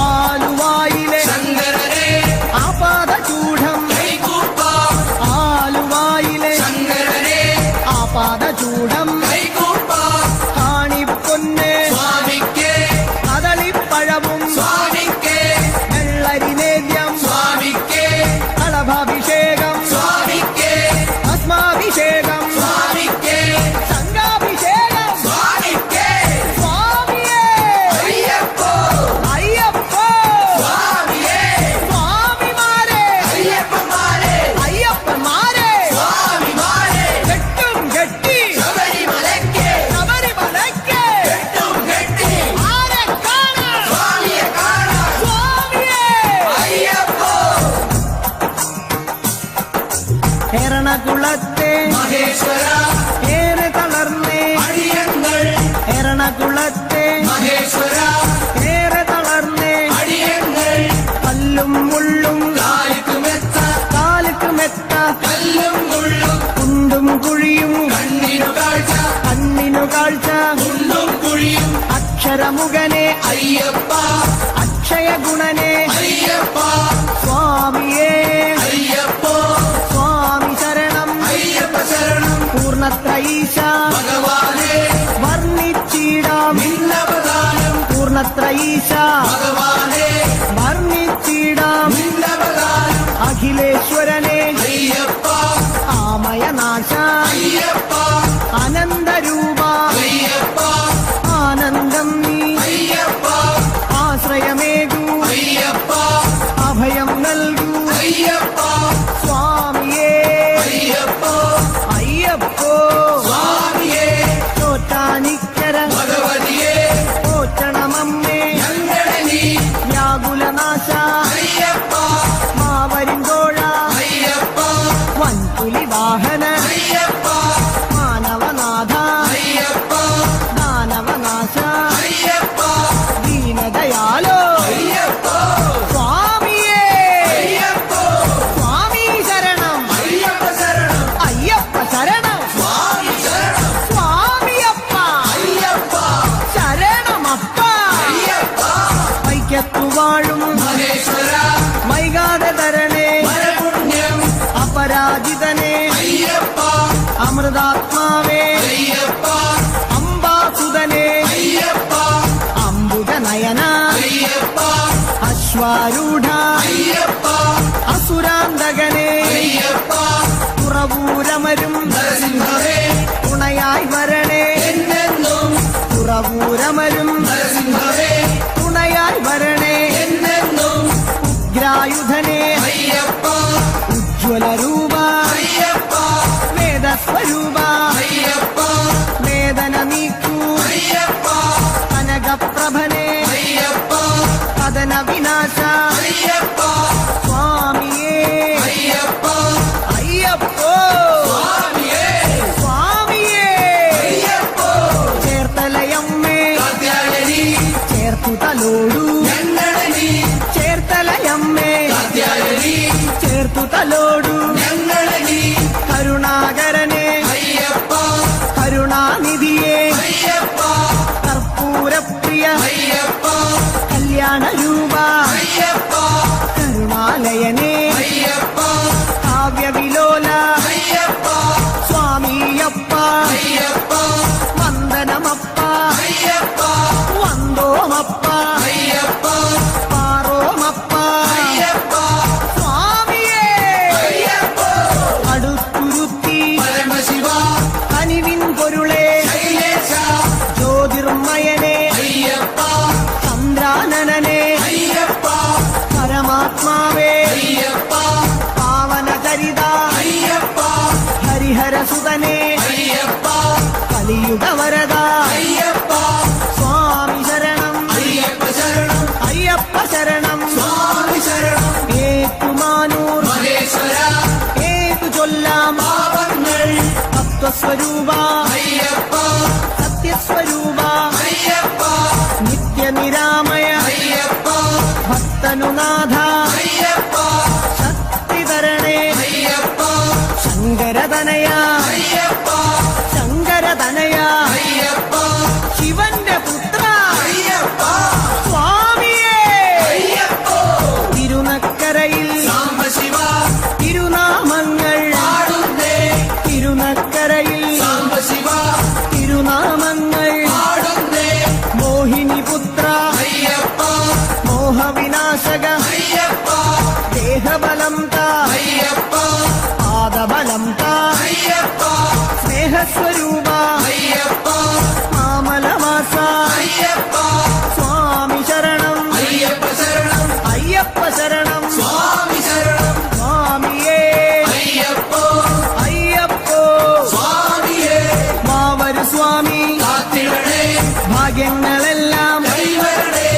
Speaker 1: ആലുവായിലെ
Speaker 2: ശങ്കരനെ
Speaker 1: ആപാദചൂഢം
Speaker 2: കൈകൂപ്പ
Speaker 1: ആലുവായിലെ
Speaker 2: ശങ്കരനെ
Speaker 1: ആപാദചൂഢം
Speaker 2: കൈകൂപ്പ
Speaker 1: കാണിപ്പൊന്ന്
Speaker 2: സ്വാമിക്കേ
Speaker 1: കദളിപ്പഴവും
Speaker 2: സ്വാമിക്കേ
Speaker 1: വെള്ളരി നേദ്യം
Speaker 2: സ്വാമിക്കേ
Speaker 1: കളഭാഭിഷേകം
Speaker 2: സ്വാമിക്കേ
Speaker 1: ഭസ്മാഭിഷേകം
Speaker 2: സ്വാമിക്കേ
Speaker 1: സംഘാഭിഷേകം
Speaker 2: സ്വാമിക്കേ
Speaker 1: സ്വാമിയേ
Speaker 2: അയ്യപ്പ
Speaker 1: അയ്യപ്പോ
Speaker 2: സ്വാമിയേ
Speaker 1: സ്വാമിമാരെ
Speaker 2: അയ്യപ്പന്മാരെ
Speaker 1: അയ്യപ്പന്മാരെ
Speaker 2: സ്വാമിമാരെ
Speaker 1: കെട്ടും കെട്ടി
Speaker 2: ശബരിമലയ്ക്ക്
Speaker 1: ശബരിമലയ്ക്ക്
Speaker 2: കെട്ടും കെട്ടി
Speaker 1: ആരെ കാണാൻ
Speaker 2: സ്വാമിയെ കാണാൻ
Speaker 1: സ്വാമിയേ
Speaker 2: അയ്യപ്പ
Speaker 1: എറണകുളത്തെ
Speaker 2: മഹേശ്വര
Speaker 1: ഏറെ തളർന്നേ
Speaker 2: അടിയങ്ങൾ
Speaker 1: എറണകുളത്തെ
Speaker 2: മഹേശ്വര
Speaker 1: ഏറെ തളർന്നേ
Speaker 2: അടിയങ്ങൾ
Speaker 1: കല്ലും മുള്ളും
Speaker 2: കാലിക്കുമെത്ത
Speaker 1: കാലുക്ക് മെത്ത
Speaker 2: കല്ലും മുള്ളും
Speaker 1: കുണ്ടും കുഴിയും
Speaker 2: കണ്ണിനു കാഴ്ച
Speaker 1: കണ്ണിനു കാഴ്ച
Speaker 2: കുണ്ടും കുഴിയും
Speaker 1: അക്ഷരമുഖനെ
Speaker 2: അയ്യപ്പ
Speaker 1: അക്ഷയ ഗുണനെ
Speaker 2: അയ്യപ്പ
Speaker 1: സ്വാമിയേ
Speaker 2: അയ്യപ്പ
Speaker 1: സ്വാമി ശരണം
Speaker 2: അയ്യപ്പ ശരണം
Speaker 1: പൂർണ്ണത്രയീ ഈശ
Speaker 2: ഭഗവാനെ
Speaker 1: വർണ്ണിച്ചിടാം
Speaker 2: നിന്നവദാനം
Speaker 1: പൂർണ്ണത്ര ഈശ
Speaker 2: ഭഗവാനെ
Speaker 1: വർണ്ണിച്ചിടാം
Speaker 2: നിന്നവദാനം
Speaker 1: അഖിലേശ്വരനെ
Speaker 2: അയ്യപ്പ
Speaker 1: ആമയനാശ
Speaker 2: അയ്യപ്പ
Speaker 1: അനന്തരൂപ
Speaker 2: അയ്യപ്പ
Speaker 1: ആനന്ദം നീ
Speaker 2: അയ്യപ്പ
Speaker 1: ആശ്രയമേകൂ
Speaker 2: അയ്യപ്പ
Speaker 1: അഭയം നൽകൂ
Speaker 2: അയ്യപ്പ
Speaker 1: സ്വാമിയേ
Speaker 2: അയ്യപ്പ
Speaker 1: അയ്യപ്പോ
Speaker 2: സ്വാമിയേ
Speaker 1: ചോറ്റാനിക്കര
Speaker 2: ഭഗവതിയെ
Speaker 1: പോറ്റണമമ്മേ
Speaker 2: ഞങ്ങളെ നീ
Speaker 1: വ്യാകുലനാശ
Speaker 2: അയ്യപ്പ
Speaker 1: മാവരിന്തോഴ
Speaker 2: അയ്യപ്പ
Speaker 1: വൻപുലി വാഹന
Speaker 2: അയ്യപ്പ
Speaker 1: മാനവനാഥ
Speaker 2: അയ്യപ്പ
Speaker 1: ദാനവനാശ
Speaker 2: അയ്യപ്പ
Speaker 1: ദീനദയാലോ
Speaker 2: അയ്യപ്പ
Speaker 1: സ്വാമിയേ
Speaker 2: അയ്യപ്പ
Speaker 1: സ്വാമി ശരണം
Speaker 2: അയ്യപ്പ ശരണം
Speaker 1: അയ്യപ്പ ശരണം
Speaker 2: സ്വാമി ശരണം
Speaker 1: സ്വാമിയപ്പ
Speaker 2: അയ്യപ്പ
Speaker 1: ശരണമപ്പ
Speaker 2: അയ്യപ്പ
Speaker 1: വൈക്കത്തു വാഴും
Speaker 2: മഹേശ്വര
Speaker 1: വൈകാതെ തരണേ
Speaker 2: പരപുണ്യം
Speaker 1: അപരാജിതനെ
Speaker 2: അയ്യപ്പ
Speaker 1: അമൃതാത്മാവേ
Speaker 2: അയ്യപ്പ
Speaker 1: അംബാസുതനെ
Speaker 2: അയ്യപ്പ
Speaker 1: അംബുജനയന
Speaker 2: അയ്യപ്പ
Speaker 1: അശ്വാരൂഢ
Speaker 2: അയ്യപ്പ
Speaker 1: അസുരാന്തകനെ
Speaker 2: അയ്യപ്പ
Speaker 1: തുറവൂരമരും
Speaker 2: നരസിംഹവേ
Speaker 1: തുണയായി വരണേ
Speaker 2: എന്നെന്നും
Speaker 1: തുറവൂരമരും
Speaker 2: നരസിംഹവേ
Speaker 1: തുണയായി വരണേ
Speaker 2: എന്നെന്നും
Speaker 1: ഉഗ്രായുധനെ
Speaker 2: അയ്യപ്പ
Speaker 1: ഉജ്ജ്വലരൂപ
Speaker 2: അയ്യപ്പ
Speaker 1: വേദസ്വരൂപ
Speaker 2: അയ്യപ്പ
Speaker 1: വേദന നീക്കൂ
Speaker 2: അയ്യപ്പ
Speaker 1: കനകപ്രഭനെ
Speaker 2: അയ്യപ്പ
Speaker 1: കഥന വിനാശ
Speaker 2: അയ്യപ്പ
Speaker 1: സ്വാമിയേ
Speaker 2: അയ്യപ്പ
Speaker 1: അയ്യപ്പോ
Speaker 2: സ്വാമിയേ
Speaker 1: സ്വാമിയേ
Speaker 2: അയ്യപ്പ
Speaker 1: ചേർത്തലയമ്മേ
Speaker 2: കാത്യായനി
Speaker 1: ചേർത്തു തലോടൂ
Speaker 2: ഞങ്ങളെ നീ
Speaker 1: ചേർത്തലയമ്മേ
Speaker 2: കാത്യായനി
Speaker 1: ചേർത്തു തലോടൂ
Speaker 2: ഞങ്ങളെ നീ
Speaker 1: കരുണാകരനെ
Speaker 2: അയ്യപ്പ
Speaker 1: കരുണാനിധിയെ
Speaker 2: അയ്യപ്പ
Speaker 1: കർപ്പൂരപ്രിയ
Speaker 2: അയ്യപ്പ
Speaker 1: കല്യാണരൂപ
Speaker 2: അയ്യപ്പ
Speaker 1: കരുണാലയനെ
Speaker 2: അയ്യപ്പ
Speaker 1: കാവ്യവിലോല
Speaker 2: അയ്യപ്പ
Speaker 1: സ്വാമിയപ്പ
Speaker 2: അയ്യപ്പ
Speaker 1: വന്ദനമപ്പ
Speaker 2: അയ്യപ്പ
Speaker 1: വന്ദോമപ്പ
Speaker 2: അയ്യപ്പ
Speaker 1: പാറോമപ്പ
Speaker 2: അയ്യപ്പ
Speaker 1: സ്വാമിയേ
Speaker 2: അയ്യപ്പ
Speaker 1: അടുത്തുരുത്തി
Speaker 2: പരമശിവ
Speaker 1: കനിവിൻ പൊരുളെ
Speaker 2: ശൈലേശ
Speaker 1: ജ്യോതിർമയനെ
Speaker 2: അയ്യപ്പ
Speaker 1: ചന്ദ്രാനനെ
Speaker 2: അയ്യപ്പ
Speaker 1: പരമാത്മാവേ
Speaker 2: അയ്യപ്പ
Speaker 1: പാവനചരിത
Speaker 2: അയ്യപ്പ
Speaker 1: ഹരിഹരസുതനെ
Speaker 2: അയ്യപ്പ
Speaker 1: കലിയുഗവരദ
Speaker 2: അയ്യപ്പ
Speaker 1: സ്വാമി ശരണം
Speaker 2: അയ്യപ്പ ശരണം
Speaker 1: അയ്യപ്പ ശരണം
Speaker 2: സ്വാമി ശരണം
Speaker 1: ഏറ്റുമാനൂർ
Speaker 2: മഹേശ്വര
Speaker 1: ഏതു ചൊല്ലാം
Speaker 2: പാപങ്ങൾ
Speaker 1: തത്വസ്വരൂപ
Speaker 2: അയ്യപ്പ
Speaker 1: സത്യസ്വരൂപ
Speaker 2: അയ്യപ്പ
Speaker 1: നിത്യനിരാമയ
Speaker 2: അയ്യപ്പ
Speaker 1: ഭക്തനുനാഥ
Speaker 2: അയ്യപ്പ
Speaker 1: ശക്തി തരണേ
Speaker 2: അയ്യപ്പ
Speaker 1: ശങ്കരതനയ
Speaker 2: അയ്യപ്പ
Speaker 1: ശങ്കരതനയ
Speaker 2: അയ്യപ്പ
Speaker 1: ശിവന്റെ പുത്ര
Speaker 2: അയ്യപ്പ
Speaker 1: സ്വാമിയേ
Speaker 2: അയ്യപ്പ
Speaker 1: തിരുനക്കരയിൽ
Speaker 2: സാംബശിവ
Speaker 1: തിരുനാമങ്ങൾ
Speaker 2: പാടുന്നേ
Speaker 1: തിരുനക്കരയിൽ
Speaker 2: സാംബശിവ
Speaker 1: തിരുനാമങ്ങൾ
Speaker 2: പാടുന്നേ
Speaker 1: മോഹിനിപുത്ര
Speaker 2: അയ്യപ്പ
Speaker 1: മോഹവിനാശക
Speaker 2: അയ്യപ്പ
Speaker 1: ദേഹബലം താ
Speaker 2: അയ്യപ്പ
Speaker 1: പാദബലം താ
Speaker 2: അയ്യപ്പ
Speaker 1: സ്നേഹസ്വരൂപ
Speaker 2: അയ്യപ്പ
Speaker 1: മാമലവാസ
Speaker 2: അയ്യപ്പ
Speaker 1: സ്വാമി ശരണം
Speaker 2: അയ്യപ്പ ശരണം
Speaker 1: അയ്യപ്പ ശരണം
Speaker 2: സ്വാമി ശരണം
Speaker 1: സ്വാമിയേ
Speaker 2: അയ്യപ്പ
Speaker 1: അയ്യപ്പോ
Speaker 2: സ്വാമിയേ
Speaker 1: മാവരു സ്വാമി
Speaker 2: കാത്തിടണേ
Speaker 1: ഭാഗ്യങ്ങളെല്ലാം
Speaker 2: കൈവരണേ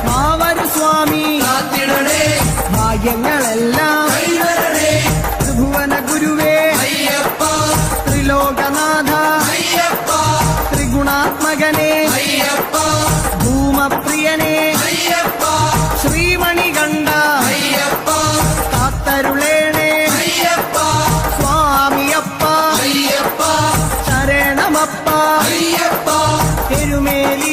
Speaker 1: മാവരു സ്വാമി
Speaker 2: കാത്തിടണേ
Speaker 1: ഭാഗ്യങ്ങളെല്ലാം
Speaker 2: കൈവരണേ
Speaker 1: ത്രിഭുവന ഗുരുവേ
Speaker 2: അയ്യപ്പ
Speaker 1: ത്രിലോകനാഥ
Speaker 2: അയ്യപ്പ
Speaker 1: ത്രിഗുണാത്മകനെ
Speaker 2: അയ്യപ്പ
Speaker 1: ഭൂമപ്രിയനെ
Speaker 2: അയ്യപ്പ
Speaker 1: ശ്രീമണികണ്ഠ
Speaker 2: അയ്യപ്പ
Speaker 1: കാത്തരുളേണേ
Speaker 2: അയ്യപ്പ
Speaker 1: സ്വാമിയപ്പ
Speaker 2: അയ്യപ്പ
Speaker 1: ശരണമപ്പ
Speaker 2: അയ്യപ്പ
Speaker 1: തിരുമേലി